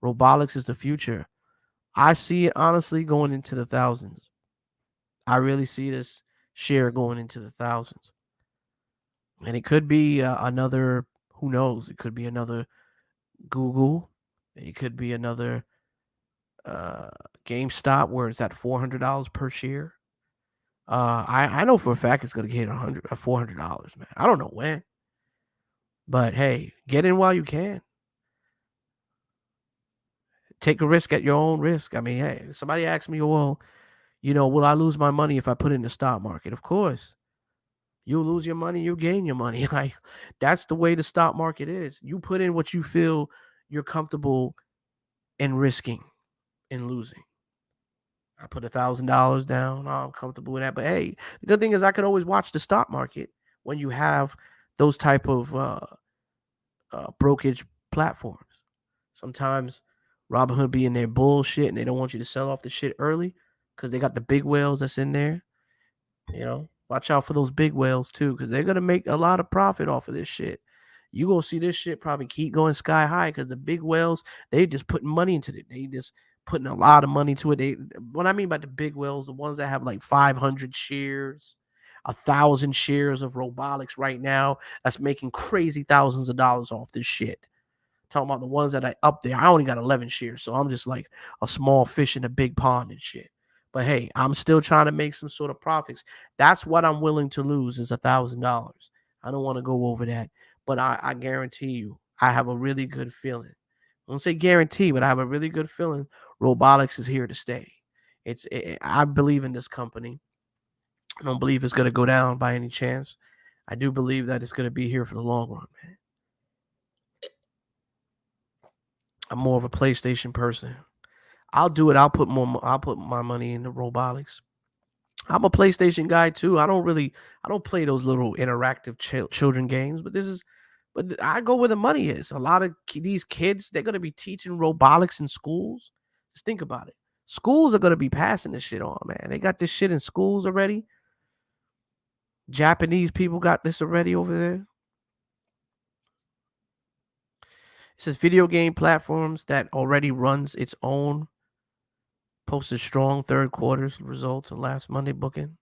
ROBLOX is the future. I see it honestly going into the thousands. I really see this share going into the thousands. And it could be another, who knows? It could be another Google. It could be another GameStop where it's at $400 per share. I know for a fact it's going to get $400, man. I don't know when. But hey, get in while you can. Take a risk at your own risk. I mean, hey, somebody asked me, well, will I lose my money if I put it in the stock market? Of course. You lose your money, you gain your money. Like, that's the way the stock market is. You put in what you feel you're comfortable in risking and losing. I put $1,000 down. I'm comfortable with that. But hey, the good thing is I could always watch the stock market when you have those type of brokerage platforms. Sometimes Robinhood be in their bullshit and they don't want you to sell off the shit early because they got the big whales that's in there. Watch out for those big whales too, because they're gonna make a lot of profit off of this shit. You gonna see this shit probably keep going sky high because the big whales, they just putting money into it. They just putting a lot of money to it. What I mean by the big whales, the ones that have like 500 shares, 1,000 shares of ROBLOX right now, that's making crazy thousands of dollars off this shit. Talking about the ones that are up there. I only got 11 shares, so I'm just like a small fish in a big pond and shit. But hey, I'm still trying to make some sort of profits. That's what I'm willing to lose is $1,000. I don't want to go over that, but I guarantee you, I have a really good feeling. I don't say guarantee, but I have a really good feeling ROBLOX is here to stay. I believe in this company. I don't believe it's going to go down by any chance. I do believe that it's going to be here for the long run, man. I'm more of a PlayStation person. I'll do it. I'll put my money into ROBLOX. I'm a PlayStation guy too. I don't play those little interactive children games, but I go where the money is. A lot of these kids, they're gonna be teaching ROBLOX in schools. Just think about it. Schools are gonna be passing this shit on, man. They got this shit in schools already. Japanese people got this already over there. It says video game platforms that already runs its own posted strong third quarter's results and last Monday booking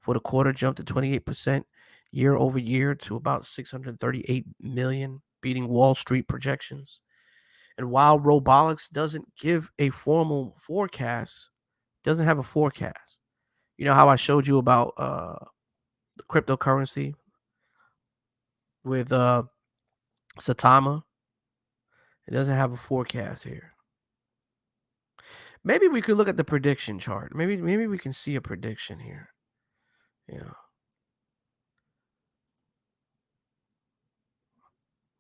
for the quarter jumped to 28% year over year to about 638 million, beating Wall Street projections. And while ROBLOX doesn't give a formal forecast, doesn't have a forecast. You know how I showed you about the cryptocurrency with SAITAMA? It doesn't have a forecast here. Maybe we could look at the prediction chart. Maybe we can see a prediction here. Yeah.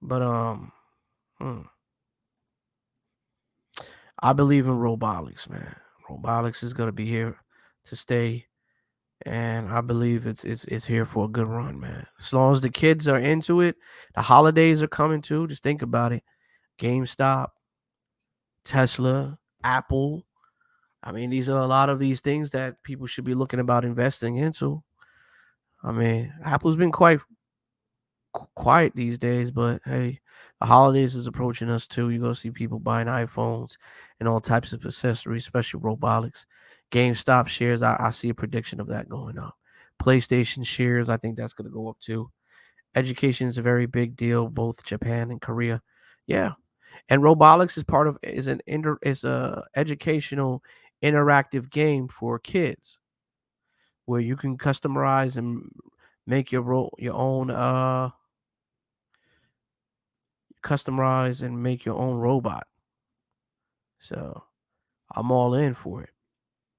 But I believe in ROBLOX, man. ROBLOX is gonna be here to stay, and I believe it's here for a good run, man. As long as the kids are into it, the holidays are coming too. Just think about it: GameStop, Tesla, Apple. I mean, these are a lot of these things that people should be looking about investing into. I mean, Apple's been quite quiet these days, but hey, the holidays is approaching us too. You're gonna see people buying iPhones and all types of accessories, especially robotics. GameStop shares, I see a prediction of that going up. PlayStation shares, I think that's gonna go up too. Education is a very big deal, both Japan and Korea. Yeah, and Roblox is part of is a educational interactive game for kids where you can customize and make your own customize and make your own robot. So I'm all in for it.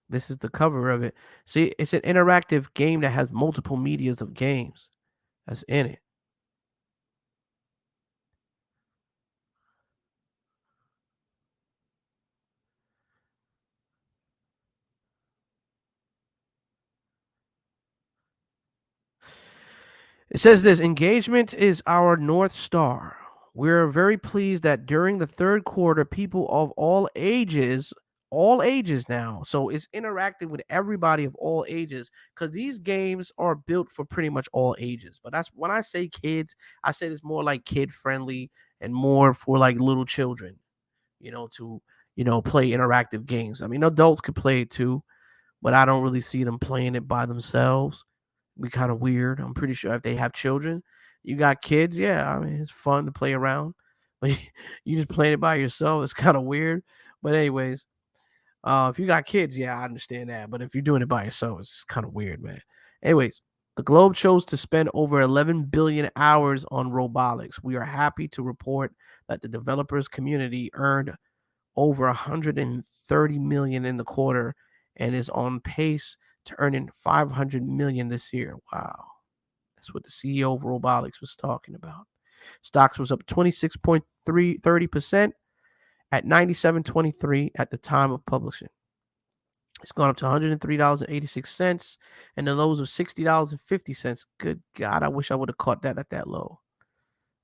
This is the cover of it. See, it's an interactive game that has multiple medias of games that's in it. It says this engagement is our North Star. We're very pleased that during the third quarter, people of all ages now, so it's interacting with everybody of all ages because these games are built for pretty much all ages. But that's when I say kids, I said it's more like kid friendly and more for like little children, to, play interactive games. I mean, adults could play it too, but I don't really see them playing it by themselves. Be kind of weird. I'm pretty sure if they have children, you got kids, yeah, I mean, it's fun to play around, but you just playing it by yourself, it's kind of weird. But anyways, if you got kids, yeah, I understand that. But if you're doing it by yourself, it's just kind of weird, man. Anyways, the Globe chose to spend over 11 billion hours on robotics. We are happy to report that the developers community earned over 130 million in the quarter and is on pace to earning 500 million this year. Wow. That's what the CEO of Robotics was talking about. Stocks was up 26.30% at 97.23 at the time of publishing. It's gone up to $103.86 and the lows of $60.50. Good God, I wish I would have caught that at that low.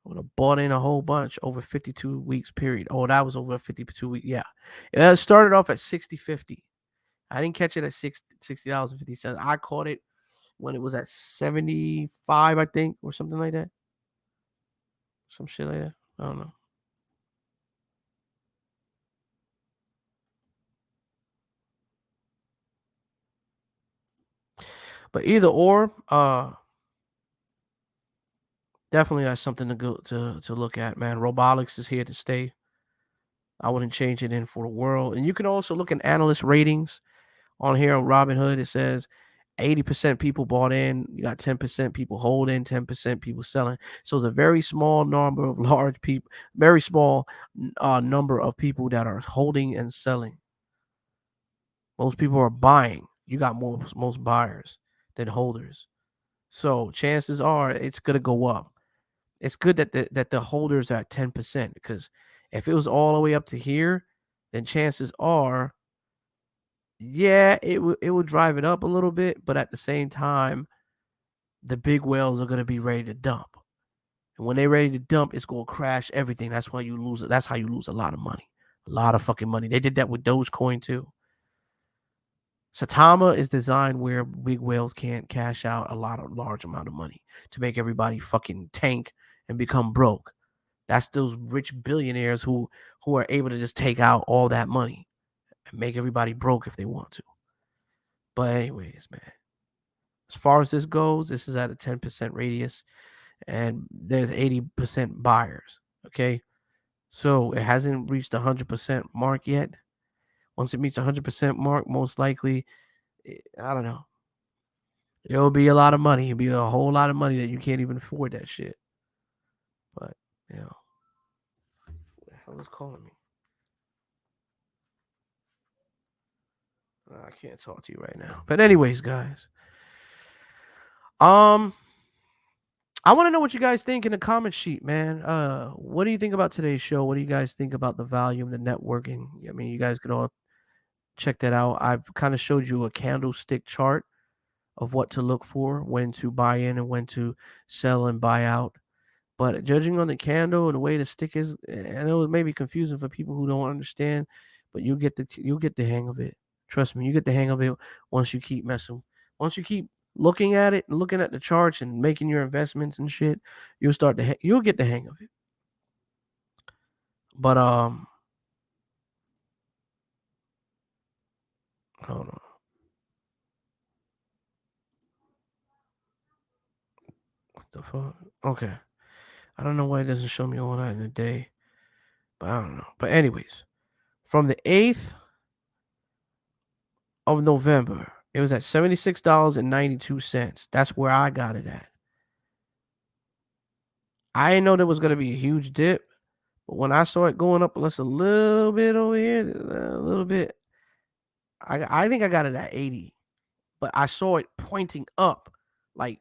I would have bought in a whole bunch over 52 weeks period. Oh, that was over a 52-week. Yeah. It started off at 60.50. I didn't catch it at $60.50. I caught it when it was at 75, I think, or something like that. Some shit like that. I don't know. But either or, definitely that's something to go to look at, man. Robotics is here to stay. I wouldn't change it in for the world. And you can also look at analyst ratings on here on Robinhood. It says 80% people bought in. You got 10% people holding, 10% people selling. So it's a very small number of large people, very small number of people that are holding and selling. Most people are buying. You got most buyers than holders. So chances are it's gonna go up. It's good that the holders are at 10% because if it was all the way up to here, then chances are, yeah, it would drive it up a little bit, but at the same time, the big whales are gonna be ready to dump. And when they're ready to dump, it's gonna crash everything. That's why you lose it. That's how you lose a lot of money. A lot of fucking money. They did that with Dogecoin too. Saitama is designed where big whales can't cash out a large amount of money to make everybody fucking tank and become broke. That's those rich billionaires who are able to just take out all that money and make everybody broke if they want to. But anyways, man, as far as this goes, this is at a 10% radius and there's 80% buyers. Okay. So it hasn't reached the 100% mark yet. Once it meets the 100% mark, most likely, I don't know. It'll be a lot of money. It'll be a whole lot of money that you can't even afford that shit. But, who the hell is calling me? I can't talk to you right now. But anyways, guys, um, I want to know what you guys think in the comment sheet, man. What do you think about today's show? What do you guys think about the value of the networking? I mean, you guys could all check that out. I've kind of showed you a candlestick chart of what to look for, when to buy in and when to sell and buy out. But judging on the candle and the way the stick is, I know it may be confusing for people who don't understand, but you'll get the hang of it. Trust me, you get the hang of it once you keep messing. Once you keep looking at it, looking at the charts, and making your investments and shit, you'll get the hang of it. But hold on. What the fuck? Okay. I don't know why it doesn't show me all that in a day, but I don't know. But anyways, from the 8th of November, it was at $76.92. That's where I got it at. I didn't know there was gonna be a huge dip, but when I saw it going up just a little bit over here, a little bit, I think I got it at 80, but I saw it pointing up, like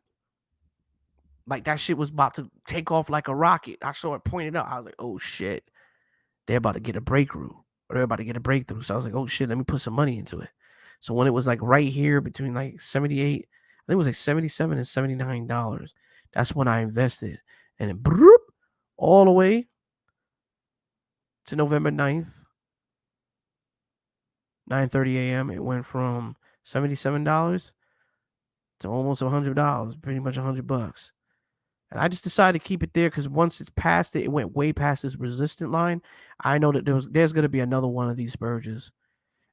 that shit was about to take off like a rocket. I saw it pointing up. I was like, oh shit, they're about to get a breakthrough, or they're about to get a breakthrough. So I was like, oh shit, let me put some money into it. So when it was like right here between like 78, I think it was like 77 and $79. That's when I invested, and it all the way to November 9th, 9:30 a.m. It went from $77 to almost $100, pretty much $100. And I just decided to keep it there because once it's past it, it went way past this resistant line. I know that there's going to be another one of these spurges,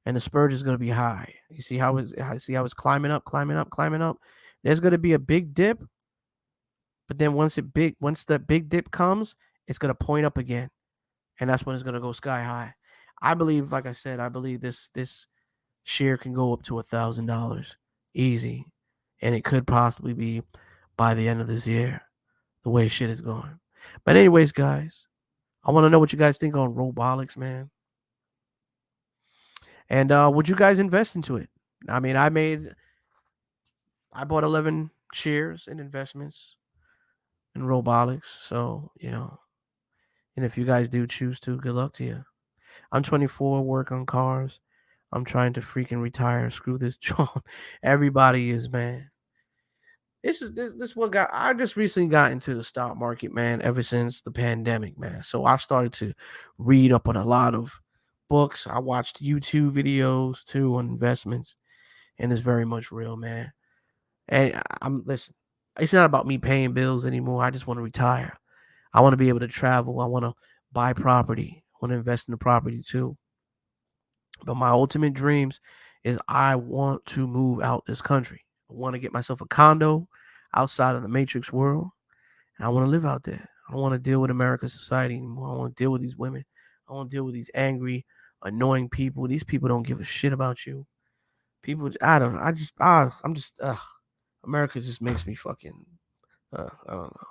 and the spurge is going to be high. You see how it's climbing up, climbing up, climbing up. There's going to be a big dip, but then once the big dip comes, it's going to point up again, and that's when it's going to go sky high. I believe, like I said, I believe this share can go up to $1,000 easy, and it could possibly be by the end of this year, the way shit is going. But anyways, guys, I want to know what you guys think on ROBLOX, man. And would you guys invest into it? I mean, I bought 11 shares in investments in ROBLOX, so and if you guys do choose to, good luck to you. I'm 24, work on cars. I'm trying to freaking retire. Screw this job. Everybody is, man. This one guy. I just recently got into the stock market, man. Ever since the pandemic, man. So I started to read up on a lot of books. I watched YouTube videos too on investments, and it's very much real, man. And I'm listen. It's not about me paying bills anymore. I just want to retire. I want to be able to travel. I want to buy property. I want to invest in the property too. But my ultimate dreams is I want to move out this country. I want to get myself a condo outside of the matrix world, and I want to live out there. I don't want to deal with America's society anymore. I want to deal with these women. I want to deal with these angry, annoying people. These people don't give a shit about you. People, I don't know. I'm just, America just makes me fucking, I don't know.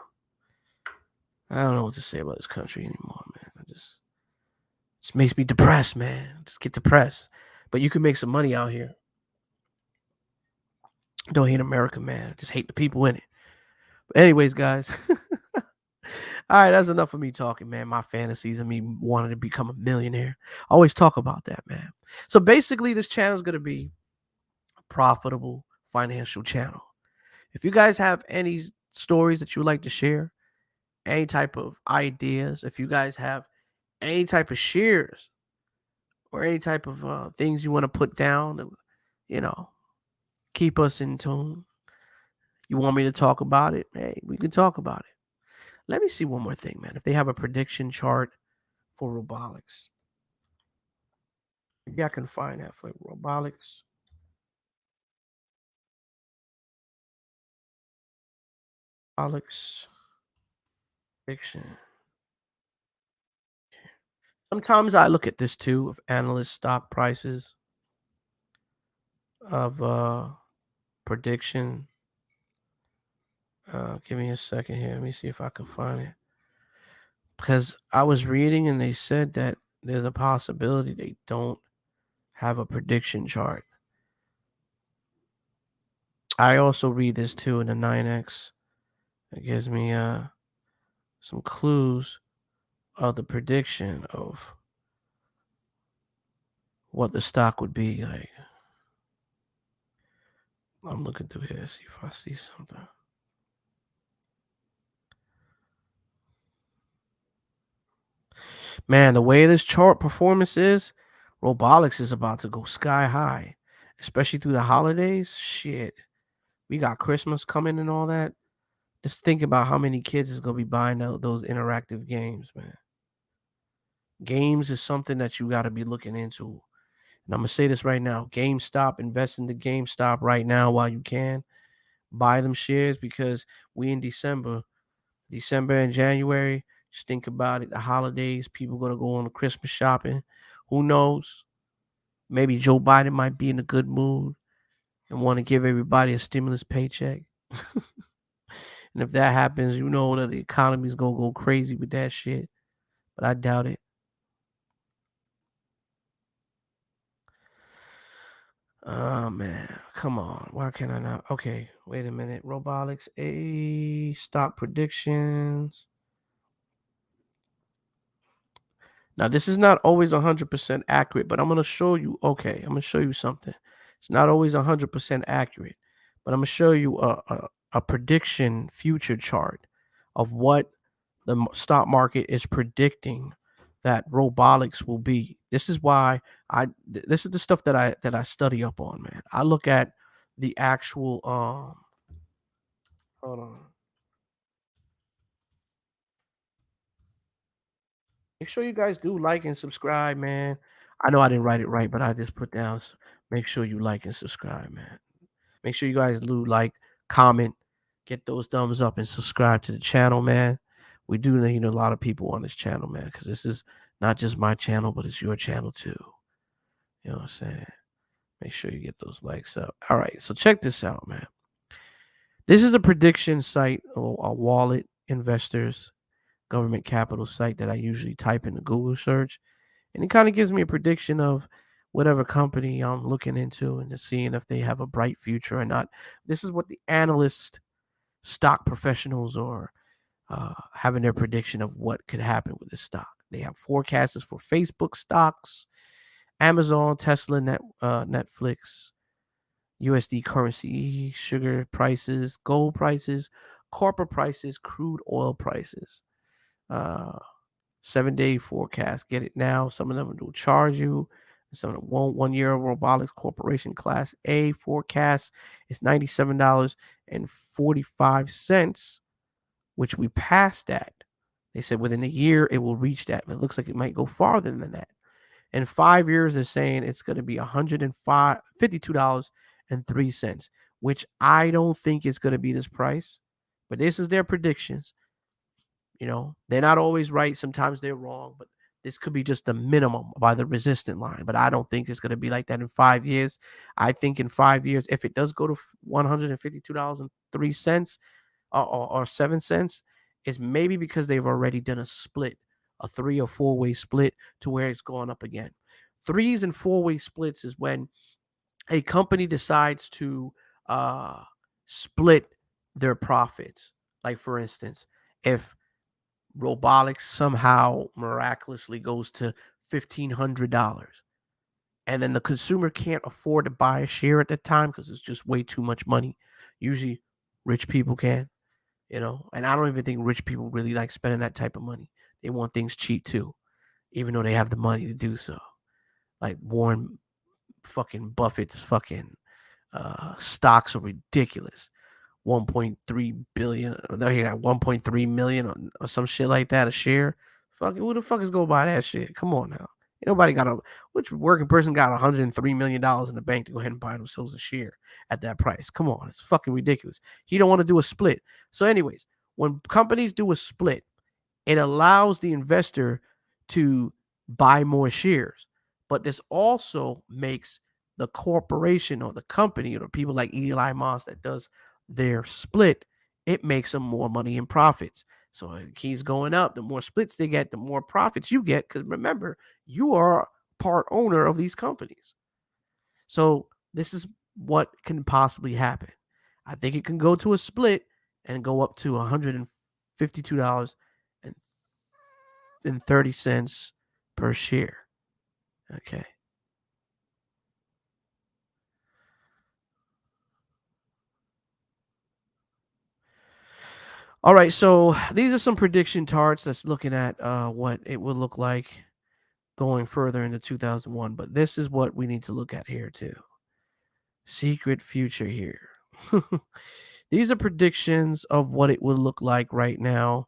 I don't know what to say about this country anymore, man. Just makes me depressed, man. Just get depressed. But you can make some money out here. Don't hate America, man. Just hate the people in it. But anyways, guys. All right, that's enough of me talking, man. My fantasies of me wanting to become a millionaire. I always talk about that, man. So basically, this channel is going to be a profitable financial channel. If you guys have any stories that you would like to share, any type of ideas, if you guys have any type of shares or any type of things you want to put down, you know, keep us in tune. You want me to talk about it? Hey, we can talk about it. Let me see one more thing, man. If they have a prediction chart for ROBLOX, maybe I can find that for ROBLOX. ROBLOX prediction. Sometimes I look at this too of analyst stock prices of prediction. Give me a second here. Let me see if I can find it. Because I was reading and they said that there's a possibility they don't have a prediction chart. I also read this too in the 9X. It gives me some clues of the prediction of what the stock would be like. I'm looking through here to see if I see something. Man, the way this chart performance is, ROBLOX is about to go sky high, especially through the holidays. Shit. We got Christmas coming and all that. Just think about how many kids is gonna be buying out those interactive games, man. Games is something that you gotta be looking into. And I'm gonna say this right now. GameStop, invest in the GameStop right now while you can. Buy them shares because we in December and January. Just think about it. The holidays, people gonna go on the Christmas shopping. Who knows? Maybe Joe Biden might be in a good mood and want to give everybody a stimulus paycheck. And if that happens, you know that the economy's gonna go crazy with that shit. But I doubt it. Oh man, come on. Why can I not? Okay, wait a minute. Robotics A stock predictions. Now, this is not always 100% accurate, but I'm going to show you. Okay, I'm going to show you something. It's not always 100% accurate, but I'm going to show you a prediction future chart of what the stock market is predicting that robotics will be. This is why this is the stuff that I study up on, man. I look at the actual hold on. Make sure you guys do like and subscribe, man. I know I didn't write it right, but I just put down make sure you like and subscribe, man. Make sure you guys do like, comment, get those thumbs up, and subscribe to the channel, man. We do need a lot of people on this channel, man, because this is not just my channel, but it's your channel too. You know what I'm saying? Make sure you get those likes up. All right, so check this out, man. This is a prediction site, or a wallet investors government capital site that I usually type in the Google search. And it kind of gives me a prediction of whatever company I'm looking into and seeing if they have a bright future or not. This is what the analyst, stock professionals are having their prediction of what could happen with this stock. They have forecasts for Facebook stocks, Amazon, Tesla, Netflix, USD currency, sugar prices, gold prices, corporate prices, crude oil prices. Uh, 7-day forecast. Get it now. Some of them will charge you. Some of them won't. 1 year Robotics Corporation Class A forecast is $97.45, which we passed that. They said within a year it will reach that. But it looks like it might go farther than that. In 5 years, they're saying it's going to be $52.03, which I don't think is going to be this price. But this is their predictions. You know, they're not always right. Sometimes they're wrong, but this could be just the minimum by the resistant line. But I don't think it's going to be like that in 5 years. I think in 5 years, if it does go to $152.03 or 7 cents, is maybe because they've already done a split, a 3 or 4 way split to where it's gone up again. 3s and 4 way splits is when a company decides to split their profits. Like, for instance, if robotics somehow miraculously goes to $1,500, and then the consumer can't afford to buy a share at the time because it's just way too much money. Usually rich people can, and I don't even think rich people really like spending that type of money. They want things cheap too, even though they have the money to do so. Like Warren fucking Buffett's fucking stocks are ridiculous. 1.3 billion. He got 1.3 million or some shit like that a share. Fuck, who the fuck is gonna buy that shit? Come on now. Ain't nobody got which working person got $103 million in the bank to go ahead and buy themselves a share at that price? Come on, it's fucking ridiculous. He don't want to do a split. So, anyways, when companies do a split, it allows the investor to buy more shares. But this also makes the corporation or the company or the people like Eli Moss that does their split, it makes them more money in profits. So it keeps going up. The more splits they get, the more profits you get. Because remember, you are part owner of these companies. So this is what can possibly happen. I think it can go to a split and go up to $152.30 per share. Okay. All right, so these are some prediction charts that's looking at what it will look like going further into 2001. But this is what we need to look at here too. Secret future here. These are predictions of what it would look like right now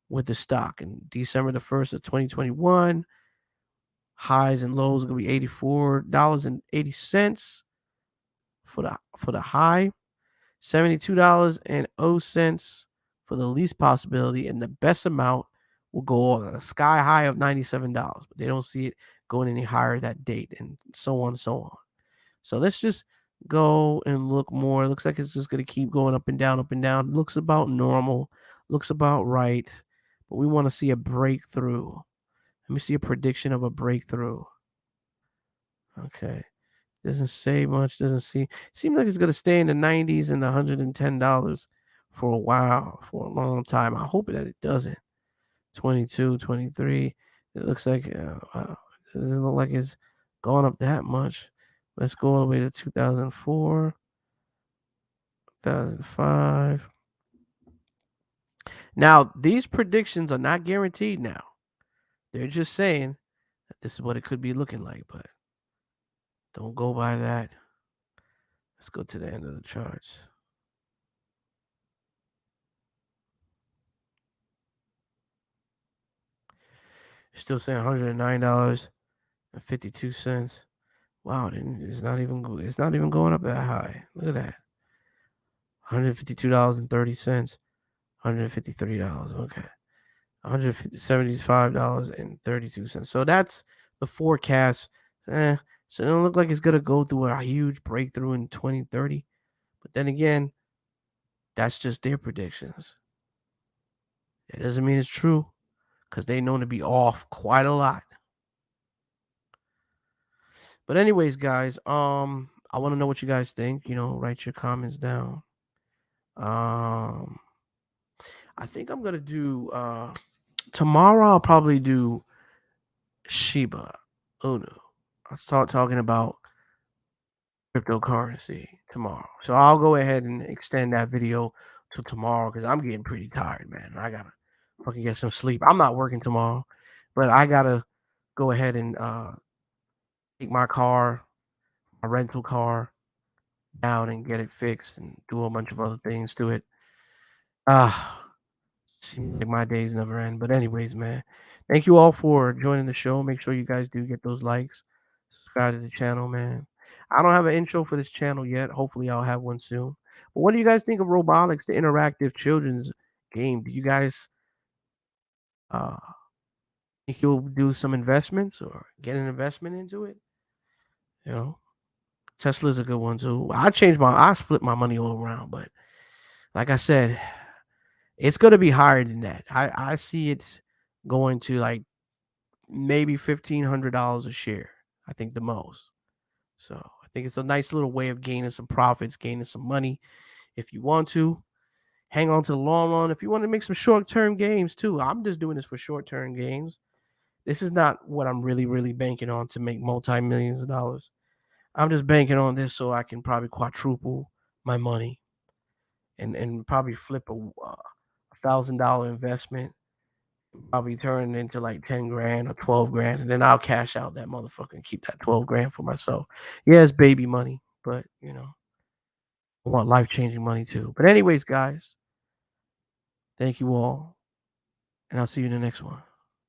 with the stock. In December the 1st of 2021, highs and lows are gonna be $84.80 for the high, $72.00 for the least possibility, and the best amount will go on a sky high of $97, but they don't see it going any higher that date, and so on and so on. So let's just go and look more. It looks like it's just gonna keep going up and down, up and down. Looks about normal, looks about right, but we want to see a breakthrough. Let me see a prediction of a breakthrough. Okay. Doesn't say much, doesn't seem like it's gonna stay in the 90s and $110 for a while, for a long time. I hope that it doesn't. 22, 23. It looks like wow, it doesn't look like it's gone up that much. Let's go all the way to 2004, 2005. Now, these predictions are not guaranteed now. They're just saying that this is what it could be looking like, but don't go by that. Let's go to the end of the charts. You're still saying $109.52. Wow, it's not even going up that high. Look at that. $152.30. $153. Okay. $175.32. So that's the forecast. So it don't look like it's gonna go through a huge breakthrough in 2030. But then again, that's just their predictions. It doesn't mean it's true, because they know to be off quite a lot. But anyways, guys, I want to know what you guys think. Write your comments down. Um, I think I'm gonna do tomorrow. I'll probably do Shiba Inu. I'll start talking about cryptocurrency tomorrow. So I'll go ahead and extend that video to tomorrow, because I'm getting pretty tired, man. I gotta fucking get some sleep. I'm not working tomorrow, but I gotta go ahead and take my car, my rental car, down and get it fixed and do a bunch of other things to it. Ah, seems like my days never end. But anyways, man, thank you all for joining the show. Make sure you guys do get those likes, subscribe to the channel, man. I don't have an intro for this channel yet. Hopefully, I'll have one soon. But what do you guys think of Roblox, the interactive children's game? Do you guys uh think you'll do some investments or get an investment into it? You know, Tesla's a good one too. I split my money all around, but like I said, it's gonna be higher than that. I see it's going to like maybe $1,500 a share. I think the most. So I think it's a nice little way of gaining some profits, gaining some money. If you want to hang on to the long run, if you want to make some short-term games too, I'm just doing this for short-term games. This is not what I'm really, really banking on to make multi-millions of dollars. I'm just banking on this so I can probably quadruple my money and probably flip a $1,000 investment, probably turn it into like 10 grand or 12 grand, and then I'll cash out that motherfucker and keep that 12 grand for myself. Yeah, it's baby money, but I want life changing money too. But anyways, guys, thank you all, and I'll see you in the next one.